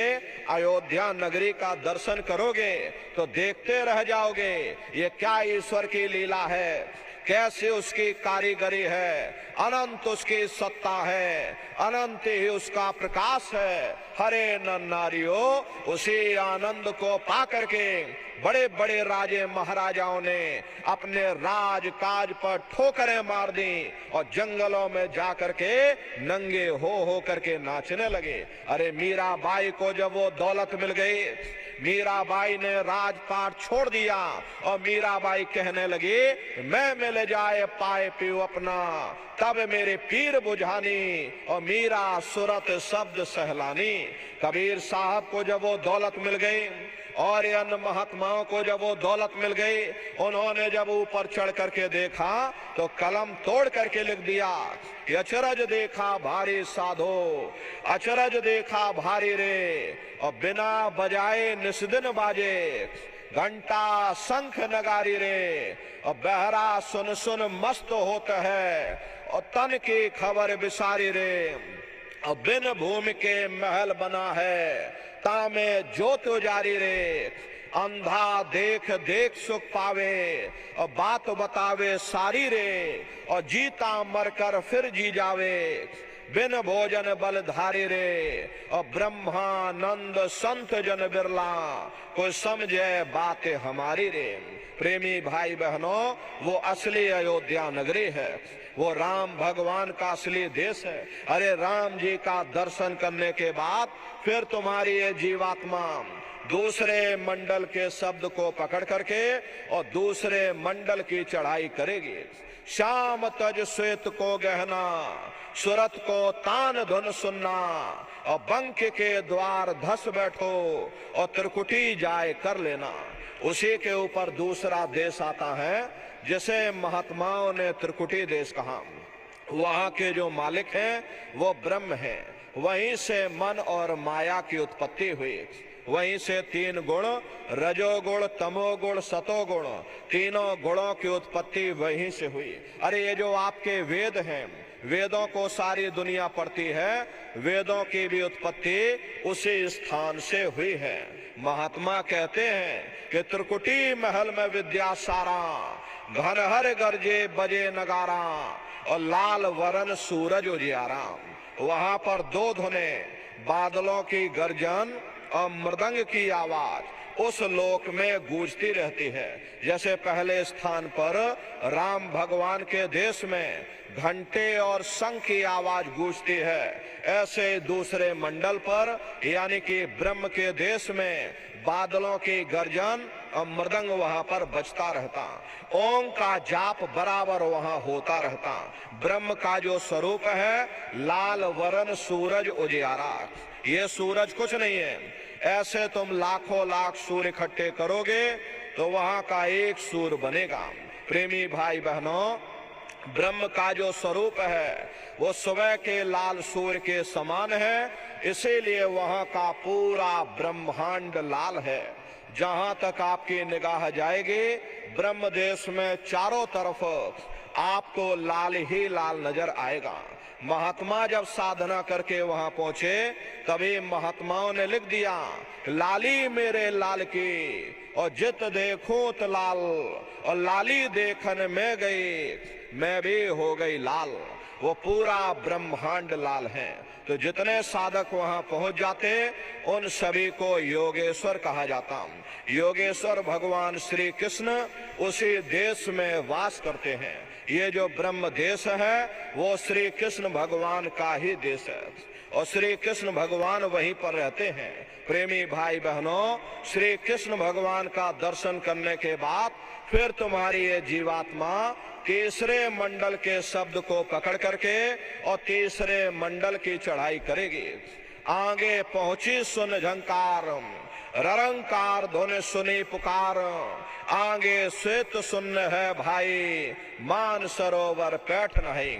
अयोध्या नगरी का दर्शन करोगे तो देखते रह जाओगे ये क्या ईश्वर की लीला है, कैसे उसकी कारीगरी है, अनंत उसकी सत्ता है, अनंत ही उसका प्रकाश है। हरे नर नारियों, उसी आनंद को पा करके बड़े बड़े राजे महाराजाओं ने अपने राज काज पर ठोकरें मार दी और जंगलों में जा करके नंगे हो करके नाचने लगे। अरे मीराबाई को जब वो दौलत मिल गई, मीराबाई ने राजपाट छोड़ दिया और मीराबाई कहने लगी मैं मिल जाए पाए पीऊ अपना, तब मेरे पीर बुझानी और मीरा सूरत शब्द सहलानी। कबीर साहब को जब वो दौलत मिल गई और अन्य महात्माओं को जब वो दौलत मिल गई, उन्होंने जब ऊपर चढ़ करके देखा तो कलम तोड़ करके लिख दिया कि अचरज देखा भारी साधो, अचरज देखा भारी रे, और बिना बजाए निस्दिन बाजे घंटा शंख नगारी रे, और बहरा सुन सुन मस्त होता है और तन की खबर बिसारी रे। और बिन भूमि के महल बना है, तामे ज्योत उजारी रे। अंधा देख देख सुख पावे और बात बतावे सारी रे, और जीता मरकर फिर जी जावे, बिन भोजन बलधारी रे। और ब्रह्मानंद संत जन बिरला, कोई समझे बातें हमारी रे। प्रेमी भाई बहनों, वो असली अयोध्या नगरी है, वो राम भगवान का असली देश है। अरे राम जी का दर्शन करने के बाद फिर तुम्हारी ये जीवात्मा दूसरे मंडल के शब्द को पकड़ करके और दूसरे मंडल की चढ़ाई करेगी। श्याम तज श्वेत को गहना, सुरत को तान धुन सुनना, और बंक के द्वार धस बैठो और त्रिकुटी जाए कर लेना। उसी के ऊपर दूसरा देश आता है जिसे महात्माओं ने त्रिकुटी देश कहा। वहां के जो मालिक हैं वो ब्रह्म हैं, वहीं से मन और माया की उत्पत्ति हुई। वहीं से तीन गुण, रजोगुण, तमोगुण, सतोगुण, तीनों गुणों की उत्पत्ति वहीं से हुई। अरे ये जो आपके वेद हैं, वेदों को सारी दुनिया पढ़ती है, वेदों की भी उत्पत्ति उसी स्थान से हुई है। महात्मा कहते हैं कि त्रिकुटी महल में विद्या सारा, घनहर गरजे बजे नगारा, और लाल वरण सूरज उजियारा। वहां पर दो धुने, बादलों की गर्जन और मृदंग की आवाज उस लोक में गूंजती रहती है। जैसे पहले स्थान पर राम भगवान के देश में घंटे और शंख की आवाज गूंजती है, ऐसे दूसरे मंडल पर यानी कि ब्रह्म के देश में बादलों की गर्जन और मृदंग वहां पर बजता रहता। ओम का जाप बराबर वहां होता रहता। ब्रह्म का जो स्वरूप है लाल वरण सूरज उजियारा। ये सूरज कुछ नहीं है, ऐसे तुम लाखों लाख सूर्य इकट्ठे करोगे तो वहां का एक सूर्य बनेगा। प्रेमी भाई बहनों, ब्रह्म का जो स्वरूप है वो सुबह के लाल सूर्य के समान है, इसीलिए वहां का पूरा ब्रह्मांड लाल है। जहां तक आपकी निगाह जाएगी ब्रह्म देश में चारों तरफ आपको लाल ही लाल नजर आएगा। महात्मा जब साधना करके वहां पहुंचे तभी महात्माओं ने लिख दिया, लाली मेरे लाल की और जित देखूं तो लाल, और लाली देखन में गई मैं भी हो गई लाल। वो पूरा ब्रह्मांड लाल है। तो जितने साधक वहां पहुंच जाते उन सभी को योगेश्वर कहा जाता। योगेश्वर भगवान श्री कृष्ण उसी देश में वास करते हैं। ये जो ब्रह्म देश है वो श्री कृष्ण भगवान का ही देश है और श्री कृष्ण भगवान वहीं पर रहते हैं। प्रेमी भाई बहनों, श्री कृष्ण भगवान का दर्शन करने के बाद फिर तुम्हारी ये जीवात्मा तीसरे मंडल के शब्द को पकड़ करके और तीसरे मंडल की चढ़ाई करेगी। आगे पहुंची सुन झंकार, ररंकार धुन सुनी पुकार, आगे श्वेत सुन है भाई, मान सरोवर पैठ नहीं।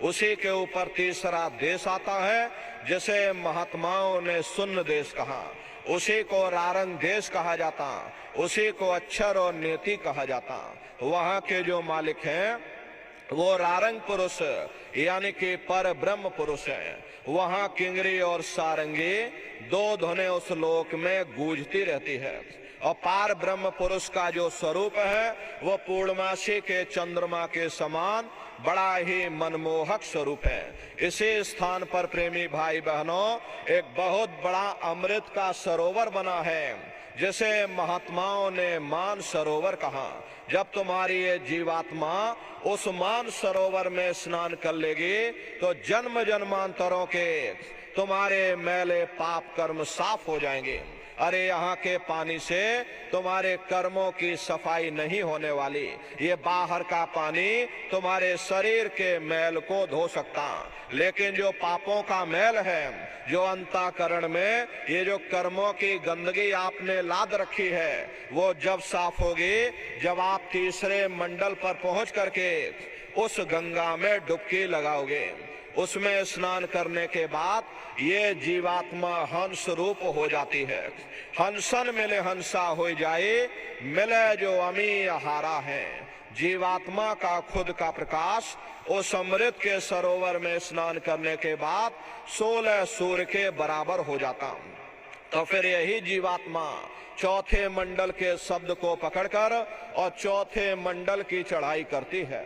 उसी के ऊपर तीसरा देश आता है जिसे महात्माओं ने सुन्न देश कहा। उसी को रारंग देश कहा जाता, उसी को अक्षर और नेति कहा जाता। वहां के जो मालिक हैं वो रारंग पुरुष यानी कि पर ब्रह्म पुरुष है। वहां किंगरी और सारंगी दो धुनें उस लोक में गूंजती रहती है और पार ब्रह्म पुरुष का जो स्वरूप है वो पूर्णमासी के चंद्रमा के समान बड़ा ही मनमोहक स्वरूप है। इसी स्थान पर प्रेमी भाई बहनों एक बहुत बड़ा अमृत का सरोवर बना है जिसे महात्माओं ने मान सरोवर कहा। जब तुम्हारी ये जीवात्मा उस मान सरोवर में स्नान कर लेगी तो जन्म जन्मांतरों के तुम्हारे मैले पाप कर्म साफ हो जाएंगे। अरे यहाँ के पानी से तुम्हारे कर्मों की सफाई नहीं होने वाली, ये बाहर का पानी तुम्हारे शरीर के मैल को धो सकता, लेकिन जो पापों का मैल है, जो अंतःकरण में ये जो कर्मों की गंदगी आपने लाद रखी है, वो जब साफ होगी जब आप तीसरे मंडल पर पहुंच करके उस गंगा में डुबकी लगाओगे। उसमें स्नान करने के बाद ये जीवात्मा हंस रूप हो जाती है। हंसन मिले हंसा हो जाए, मिले जो अमी हारा है। जीवात्मा का खुद का प्रकाश उस अमृत के सरोवर में स्नान करने के बाद 16 सूर्य के बराबर हो जाता। तो फिर यही जीवात्मा चौथे मंडल के शब्द को पकड़कर और चौथे मंडल की चढ़ाई करती है।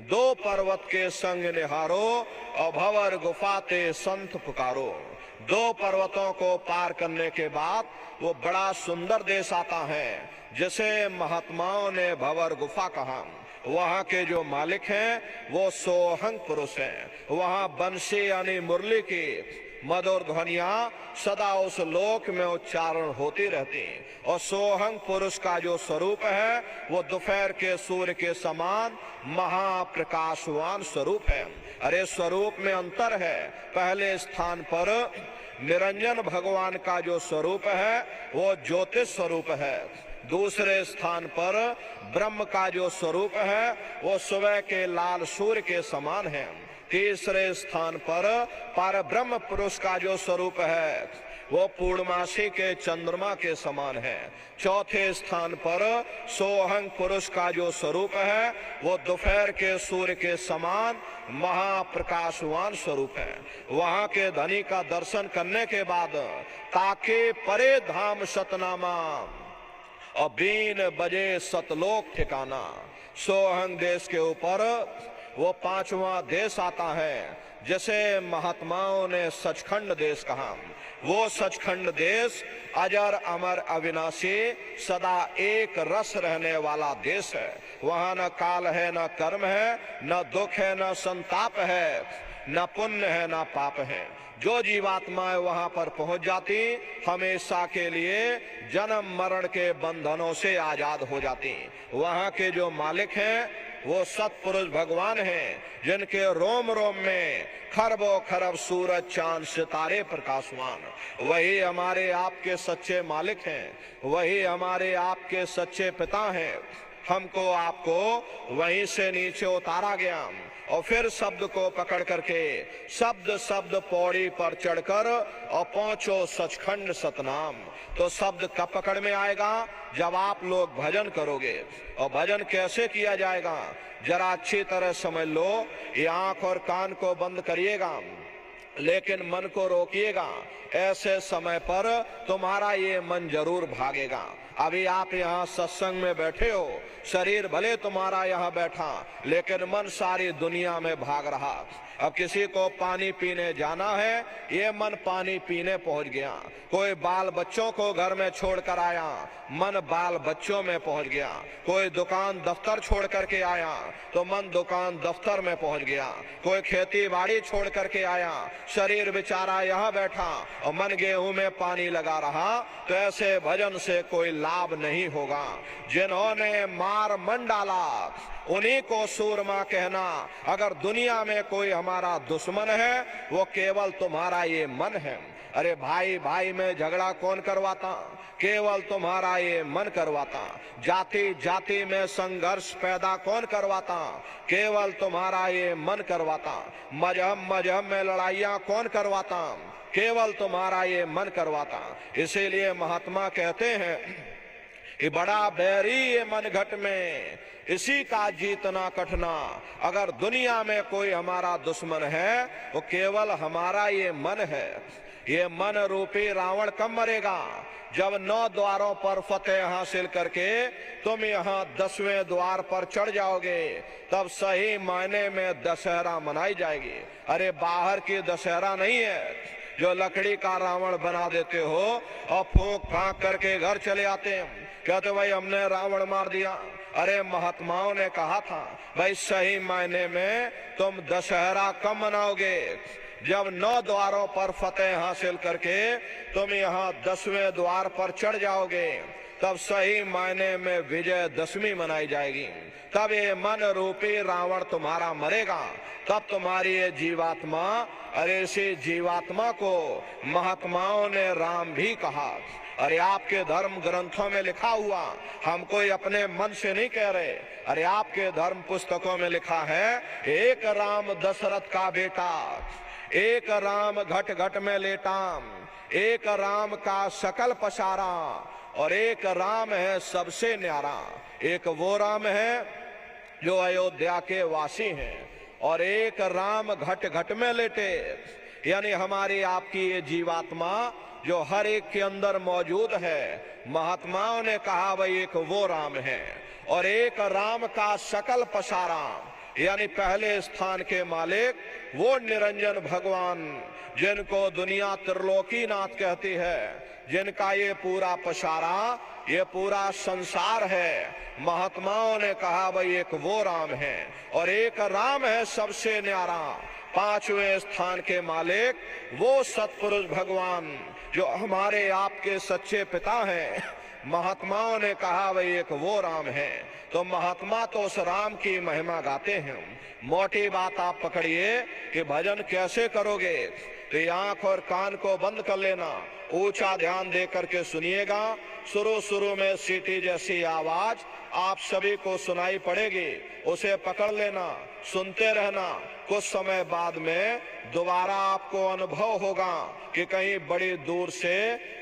2 पर्वत के संग निहारो और भंवर गुफाते संत पुकारो। 2 पर्वतों को पार करने के बाद वो बड़ा सुंदर देश आता है जिसे महात्माओं ने भंवर गुफा कहा। वहाँ के जो मालिक हैं वो सोहंग पुरुष हैं। वहाँ बंसी यानी मुरली की मधुर ध्वनियां सदा उस लोक में उच्चारण होती रहती। और सोहंग पुरुष का जो स्वरूप है वो दोपहर के सूर्य के समान महाप्रकाशवान स्वरूप है। अरे स्वरूप में अंतर है। पहले स्थान पर निरंजन भगवान का जो स्वरूप है वो ज्योतिष स्वरूप है। दूसरे स्थान पर ब्रह्म का जो स्वरूप है वो सुबह के लाल सूर्य के समान है। तीसरे स्थान पर पर ब्रह्म पुरुष का जो स्वरूप है वो पूर्णमासी के चंद्रमा के समान है। चौथे स्थान पर सोहंग पुरुष का जो स्वरूप है वो दोपहर के सूर्य के समान महाप्रकाशवान स्वरूप है। वहां के धनी का दर्शन करने के बाद ताके परे धाम सतनामा और 3 बजे सतलोक ठिकाना। सोहंग देश के ऊपर वो 5वां देश आता है जैसे महात्माओं ने सचखंड देश कहा। वो सचखंड देश अजर अमर अविनाशी सदा एक रस रहने वाला देश है। वहां न काल है, न कर्म है, न दुख है, न संताप है, न पुण्य है, न पाप है। जो जीवात्माएं वहां पर पहुंच जाती हमेशा के लिए जन्म मरण के बंधनों से आजाद हो जाती। वहां के जो मालिक हैं वो सत्पुरुष भगवान हैं जिनके रोम रोम में खरबों खरब सूरज चांद सितारे प्रकाशवान। वही हमारे आपके सच्चे मालिक हैं, वही हमारे आपके सच्चे पिता हैं। हमको आपको वहीं से नीचे उतारा गया और फिर शब्द को पकड़ करके शब्द शब्द पौड़ी पर चढ़कर और पहुंचो सचखंड सतनाम। तो शब्द कब पकड़ में आएगा? जब आप लोग भजन करोगे। और भजन कैसे किया जाएगा जरा अच्छी तरह समझ लो। ये आंख और कान को बंद करिएगा लेकिन मन को रोकिएगा। ऐसे समय पर तुम्हारा ये मन जरूर भागेगा। अभी आप यहाँ सत्संग में बैठे हो, शरीर भले तुम्हारा यहाँ बैठा लेकिन मन सारी दुनिया में भाग रहा। अब किसी को पानी पीने जाना है, ये मन पानी पीने पहुंच गया। कोई बाल बच्चों को घर में छोड़कर आया, मन बाल बच्चों में पहुंच गया। कोई दुकान दफ्तर छोड़ करके आया तो मन दुकान दफ्तर में पहुंच गया। कोई खेती बाड़ी छोड़ करके आया, शरीर बेचारा यहाँ बैठा और मन गेहूं में पानी लगा रहा। तो ऐसे भजन से कोई लाभ नहीं होगा। जिन्होंने मार मन डाला उन्हीं को सूरमा कहना। अगर दुनिया में कोई हमारा दुश्मन है वो केवल तुम्हारा ये मन है। अरे भाई भाई में झगड़ा कौन करवाता? केवल तुम्हारा ये मन करवाता। जाति जाति में संघर्ष पैदा कौन करवाता? केवल तुम्हारा ये मन करवाता। मजहब मजहब में लड़ाइयां कौन करवाता? केवल तुम्हारा ये मन करवाता। इसीलिए महात्मा कहते हैं कि बड़ा बैरी ये मन घट में, इसी का जीतना कठिना। अगर दुनिया में कोई हमारा दुश्मन है वो केवल हमारा ये मन है। ये मन रूपी रावण कब मरेगा? जब 9 द्वारों पर फतेह हासिल करके तुम यहाँ 10वें द्वार पर चढ़ जाओगे तब सही मायने में दशहरा मनाई जाएगी। अरे बाहर की दशहरा नहीं है जो लकड़ी का रावण बना देते हो और फूंक फांक करके घर चले आते हैं, कहते भाई हमने रावण मार दिया। अरे महात्माओं ने कहा था भाई सही मायने में तुम दशहरा कब मनाओगे? जब 9 द्वारों पर फतेह हासिल करके तुम यहाँ 10वें द्वार पर चढ़ जाओगे तब सही मायने में विजयदशमी मनाई जाएगी। तब ये मन रूपी रावण तुम्हारा मरेगा। तब तुम्हारी ये जीवात्मा, अरे इसी जीवात्मा को महात्माओं ने राम भी कहा। अरे आपके धर्म ग्रंथों में लिखा हुआ, हम कोई अपने मन से नहीं कह रहे। अरे आपके धर्म पुस्तकों में लिखा है, एक राम दशरथ का बेटा, एक राम घट घट में लेटा, एक राम का सकल पसारा, और एक राम है सबसे न्यारा। एक वो राम है जो अयोध्या के वासी हैं, और एक राम घट घट में लेटे, यानी हमारी आपकी ये जीवात्मा जो हर एक के अंदर मौजूद है। महात्माओं ने कहा भाई एक वो राम है, और एक राम का सकल पसारा, यानी पहले स्थान के मालिक वो निरंजन भगवान जिनको दुनिया त्रिलोकीनाथ कहती है, जिनका ये पूरा पसारा, ये पूरा संसार है। महात्माओं ने कहा भाई एक वो राम है, और एक राम है सबसे न्यारा, पांचवें स्थान के मालिक वो सतपुरुष भगवान जो हमारे आपके सच्चे पिता हैं। महात्माओं ने कहा भाई एक वो राम है। तो महात्मा तो उस राम की महिमा गाते हैं। मोटी बात आप पकड़िए कि भजन कैसे करोगे, तो आंख और कान को बंद कर लेना, ऊंचा ध्यान दे करके सुनिएगा। शुरू में सीटी जैसी आवाज आप सभी को सुनाई पड़ेगी, उसे पकड़ लेना, सुनते रहना। कुछ समय बाद में दोबारा आपको अनुभव होगा कि कहीं बड़ी दूर से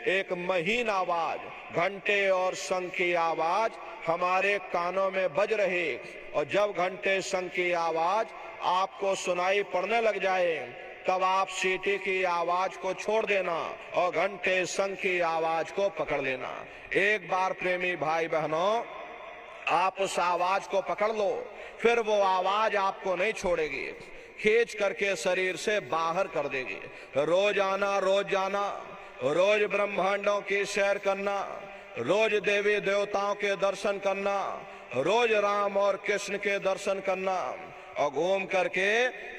एक महीन आवाज, घंटे और शंख की आवाज हमारे कानों में बज रही, और जब घंटे शंख की आवाज आपको सुनाई पड़ने लग जाए, तब आप सीटी की आवाज को छोड़ देना और घंटे शंख की आवाज को पकड़ लेना। एक बार प्रेमी भाई बहनों आप उस आवाज को पकड़ लो, फिर वो आवाज आपको नहीं छोड़ेगी, खींच करके शरीर से बाहर कर देगी। रोज आना, रोज जाना, रोज ब्रह्मांडों की सैर करना, रोज देवी देवताओं के दर्शन करना, रोज राम और कृष्ण के दर्शन करना, और घूम करके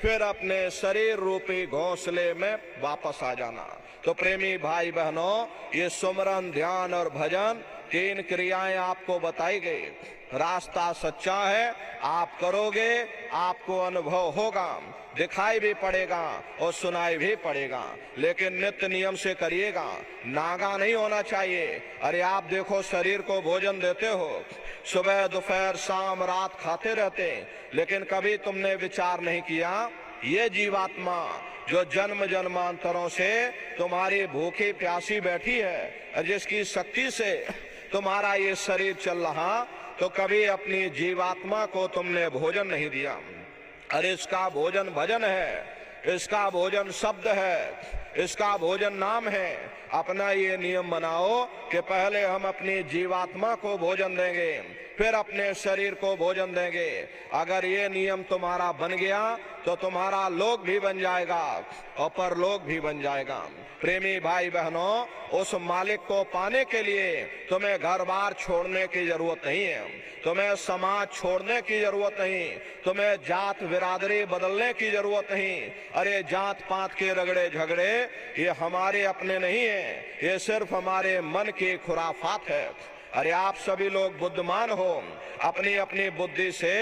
फिर अपने शरीर रूपी घोंसले में वापस आ जाना। तो प्रेमी भाई बहनों, ये सुमरन, ध्यान और भजन, तीन क्रियाएं आपको बताई गई। रास्ता सच्चा है, आप करोगे, आपको अनुभव होगा, दिखाई भी पड़ेगा और सुनाई भी पड़ेगा, लेकिन नित्य नियम से करिएगा, नागा नहीं होना चाहिए। अरे आप देखो, शरीर को भोजन देते हो, सुबह दोपहर शाम रात खाते रहते, लेकिन कभी तुमने विचार नहीं किया ये जीवात्मा जो जन्म जन्मांतरों से तुम्हारी भूखी प्यासी बैठी है, जिसकी शक्ति से तुम्हारा ये शरीर चल रहा, तो कभी अपनी जीवात्मा को तुमने भोजन नहीं दिया। अरे इसका भोजन भजन है, इसका भोजन शब्द है, इसका भोजन नाम है। अपना ये नियम बनाओ कि पहले हम अपनी जीवात्मा को भोजन देंगे, फिर अपने शरीर को भोजन देंगे। अगर ये नियम तुम्हारा बन गया तो तुम्हारा लोक भी बन जाएगा और परलोक भी बन जाएगा। प्रेमी भाई बहनों, उस मालिक को पाने के लिए तुम्हें घर बार छोड़ने की जरूरत नहीं है, तुम्हें समाज छोड़ने की जरूरत नहीं, तुम्हें जात बिरादरी बदलने की जरूरत नहीं। अरे जात पात के रगड़े झगड़े ये हमारे अपने नहीं है, ये सिर्फ हमारे मन की खुराफात है। अरे आप सभी लोग बुद्धिमान हो, अपनी अपनी बुद्धि से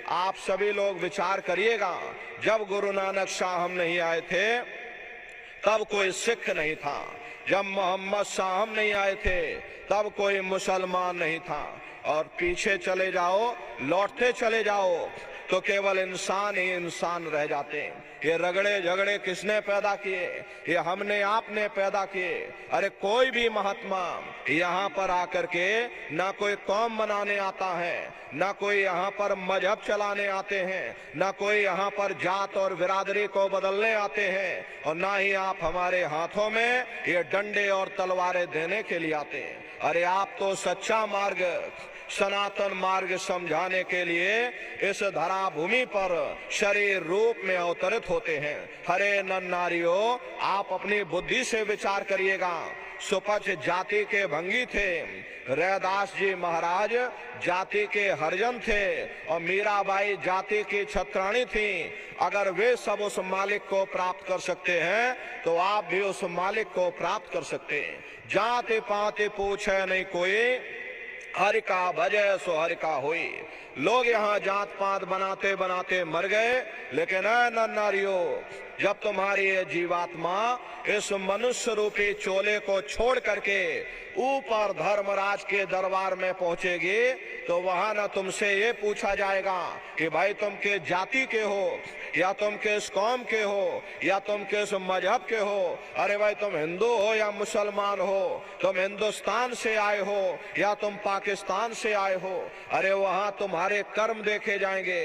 आप सभी लोग विचार करिएगा। जब गुरु नानक साहब नहीं आए थे तब कोई सिख नहीं था, जब मोहम्मद साहब नहीं आए थे तब कोई मुसलमान नहीं था, और पीछे चले जाओ, लौटते चले जाओ तो केवल इंसान ही इंसान रह जाते हैं। ये रगड़े झगड़े किसने पैदा किए? ये हमने आपने पैदा किए। अरे कोई भी महात्मा यहाँ पर आकर के ना कोई कौम बनाने आता है, ना कोई यहाँ पर मजहब चलाने आते हैं, ना कोई यहाँ पर जात और बिरादरी को बदलने आते हैं, और ना ही आप हमारे हाथों में ये डंडे और तलवारें देने के लिए आते हैं। अरे आप तो सच्चा मार्ग, सनातन मार्ग समझाने के लिए इस धरा भूमि पर शरीर रूप में अवतरित होते हैं। हरे नर नारियों, आप अपनी बुद्धि से विचार करिएगा। सुपच जाति के भंगी थे, रैदास जी महाराज जाति के हरिजन थे, और मीराबाई जाति की छत्राणी थी। अगर वे सब उस मालिक को प्राप्त कर सकते हैं तो आप भी उस मालिक को प्राप्त कर सकते हैं। जाति पाति पूछे नहीं कोई, हरि का भजय सो हरि का होई। लोग यहाँ जात पात बनाते बनाते मर गए, लेकिन न नारियों, जब तुम्हारी ये जीवात्मा इस मनुष्य रूपी चोले को छोड़ करके ऊपर धर्मराज के दरबार में पहुंचेगी, तो वहां न तुमसे ये पूछा जाएगा कि भाई तुम के जाति के हो, या तुम किस कौम के हो, या तुम किस मजहब के हो। अरे भाई तुम हिंदू हो या मुसलमान हो, तुम हिंदुस्तान से आए हो या तुम पाकिस्तान से आए हो। अरे वहां तुम्हारे कर्म देखे जाएंगे,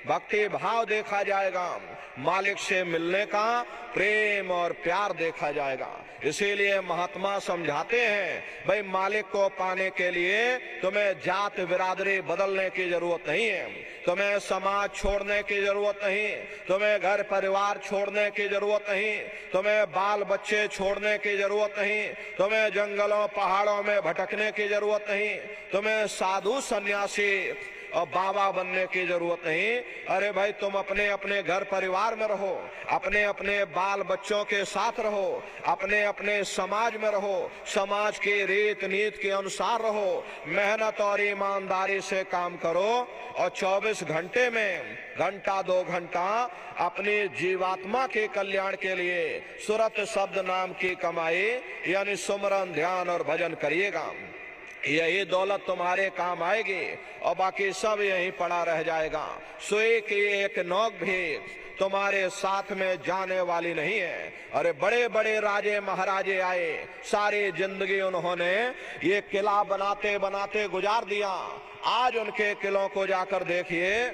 भक्ति भाव देखा जाएगा, मालिक से मिलने का प्रेम और प्यार देखा जाएगा। इसीलिए महात्मा समझाते हैं, भाई मालिक को पाने के लिए तुम्हें जात बिरादरी बदलने की जरूरत नहीं है, तुम्हें समाज छोड़ने की जरूरत नहीं, तुम्हें घर परिवार छोड़ने की जरूरत नहीं, तुम्हें बाल बच्चे छोड़ने की जरूरत नहीं, तुम्हें जंगलों पहाड़ों में भटकने की जरूरत नहीं, तुम्हें साधु सन्यासी और बाबा बनने की जरूरत नहीं। अरे भाई तुम अपने अपने घर परिवार में रहो, अपने अपने बाल बच्चों के साथ रहो, अपने अपने समाज में रहो, समाज की रीत नीत के अनुसार रहो, मेहनत और ईमानदारी से काम करो और 24 घंटे में घंटा 2 घंटा अपनी जीवात्मा के कल्याण के लिए सुरत शब्द नाम की कमाई यानी सुमरन ध्यान और भजन करिएगा। यही दौलत तुम्हारे काम आएगी और बाकी सब यहीं पड़ा रह जाएगा। सुई की एक नोक भी तुम्हारे साथ में जाने वाली नहीं है। अरे बड़े बड़े राजे महाराजे आए, सारी जिंदगी उन्होंने ये किला बनाते बनाते गुजार दिया। आज उनके किलों को जाकर देखिए,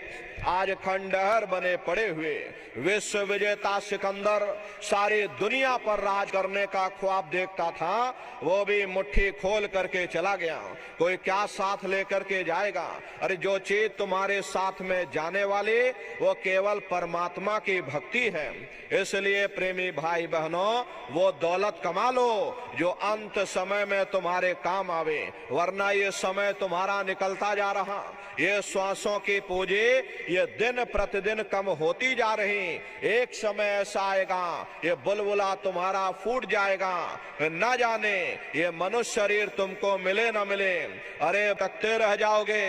आज खंडहर बने पड़े हुए। विश्व विजेता सिकंदर सारी दुनिया पर राज करने का ख्वाब देखता था, वो भी मुट्ठी खोल करके चला गया। कोई क्या साथ लेकर के जाएगा? अरे जो चीज तुम्हारे साथ में जाने वाली वो केवल परमात्मा की भक्ति है। इसलिए प्रेमी भाई बहनों, वो दौलत कमा लो जो अंत समय में तुम्हारे काम आवे, वरना ये समय तुम्हारा निकलता जा रहा, ये श्वासों की पूंजी ये दिन प्रतिदिन कम होती जा रही। एक समय ऐसा आएगा ये बुलबुला तुम्हारा फूट जाएगा, न जाने ये मनुष्य शरीर तुमको मिले न मिले। अरे तकते रह जाओगे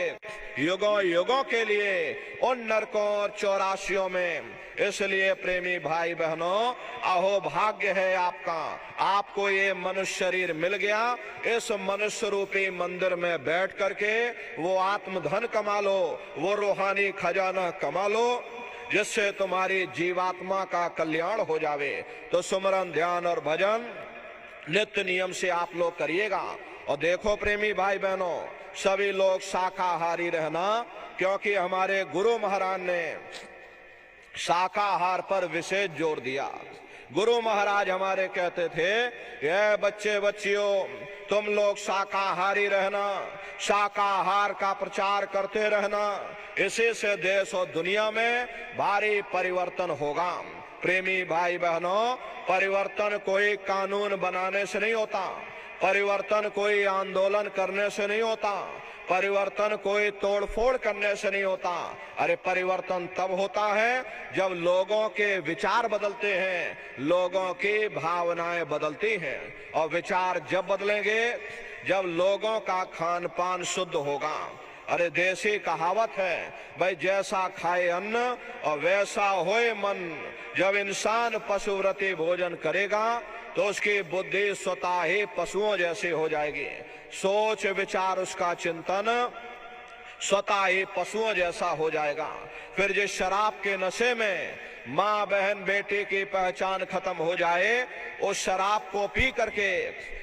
युगों युगों के लिए उन नरकों और चौरासियों में। इसलिए प्रेमी भाई बहनों, अहो भाग्य है आपका, आपको ये मनुष्य शरीर मिल गया। इस मनुष्य रूपी मंदिर में बैठ करके वो आत्मधन कमा लो, वो रूहानी खजाना कमा लो, जिससे तुम्हारी जीवात्मा का कल्याण हो जावे। तो सुमरन ध्यान और भजन नित्य नियम से आप लोग करिएगा। और देखो प्रेमी भाई बहनों, सभी लोग शाकाहारी रहना, क्योंकि हमारे गुरु महाराज ने शाकाहार पर विशेष जोर दिया। गुरु महाराज हमारे कहते थे, ये बच्चे बच्चियों तुम लोग शाकाहारी रहना, शाकाहार का प्रचार करते रहना, इसी से देश और दुनिया में भारी परिवर्तन होगा। प्रेमी भाई बहनों, परिवर्तन कोई कानून बनाने से नहीं होता, परिवर्तन कोई आंदोलन करने से नहीं होता, परिवर्तन कोई तोड़फोड़ करने से नहीं होता। अरे परिवर्तन तब होता है जब लोगों के विचार बदलते हैं, लोगों की भावनाएं बदलती हैं। और विचार जब बदलेंगे जब लोगों का खान पान शुद्ध होगा। अरे देसी कहावत है, भाई जैसा खाए अन्न और वैसा होए मन। जब इंसान पशुव्रती भोजन करेगा तो उसकी बुद्धि स्वतः ही पशुओं जैसी हो जाएगी, सोच विचार उसका चिंतन स्वतः ही पशुओं जैसा हो जाएगा। फिर जिस शराब के नशे में माँ बहन बेटी की पहचान खत्म हो जाए, उस शराब को पी करके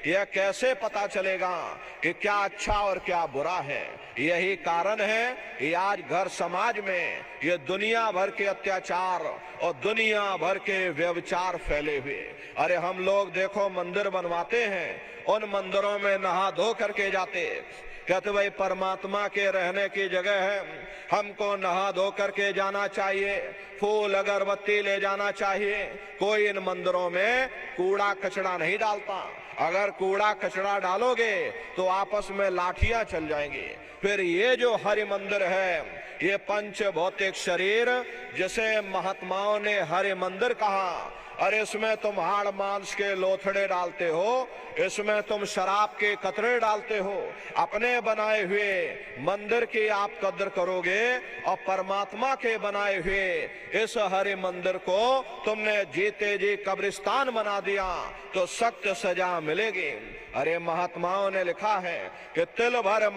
यह कैसे पता चलेगा कि क्या अच्छा और क्या बुरा है। यही कारण है कि आज घर समाज में ये दुनिया भर के अत्याचार और दुनिया भर के व्यभिचार फैले हुए। अरे हम लोग देखो मंदिर बनवाते हैं, उन मंदिरों में नहा धो करके जाते, कहते भाई परमात्मा के रहने की जगह है, हमको नहा धो करके जाना चाहिए, फूल अगरबत्ती ले जाना चाहिए। कोई इन मंदिरों में कूड़ा कचरा नहीं डालता। अगर कूड़ा कचरा डालोगे तो आपस में लाठियां चल जाएंगी। फिर ये जो हरि मंदिर है, ये पंच भौतिक शरीर जिसे महात्माओं ने हरि मंदिर कहा, और इसमें तुम हाड़ मांस के लोथड़े डालते हो, इसमें तुम शराब के कतरे डालते हो। अपने बनाए हुए मंदिर की आप कद्र करोगे और परमात्मा के बनाए हुए इस हरि मंदिर को तुमने जीते जी कब्रिस्तान बना दिया तो सख्त सजा मिलेगी। अरे महात्माओं ने लिखा है कि तिल भर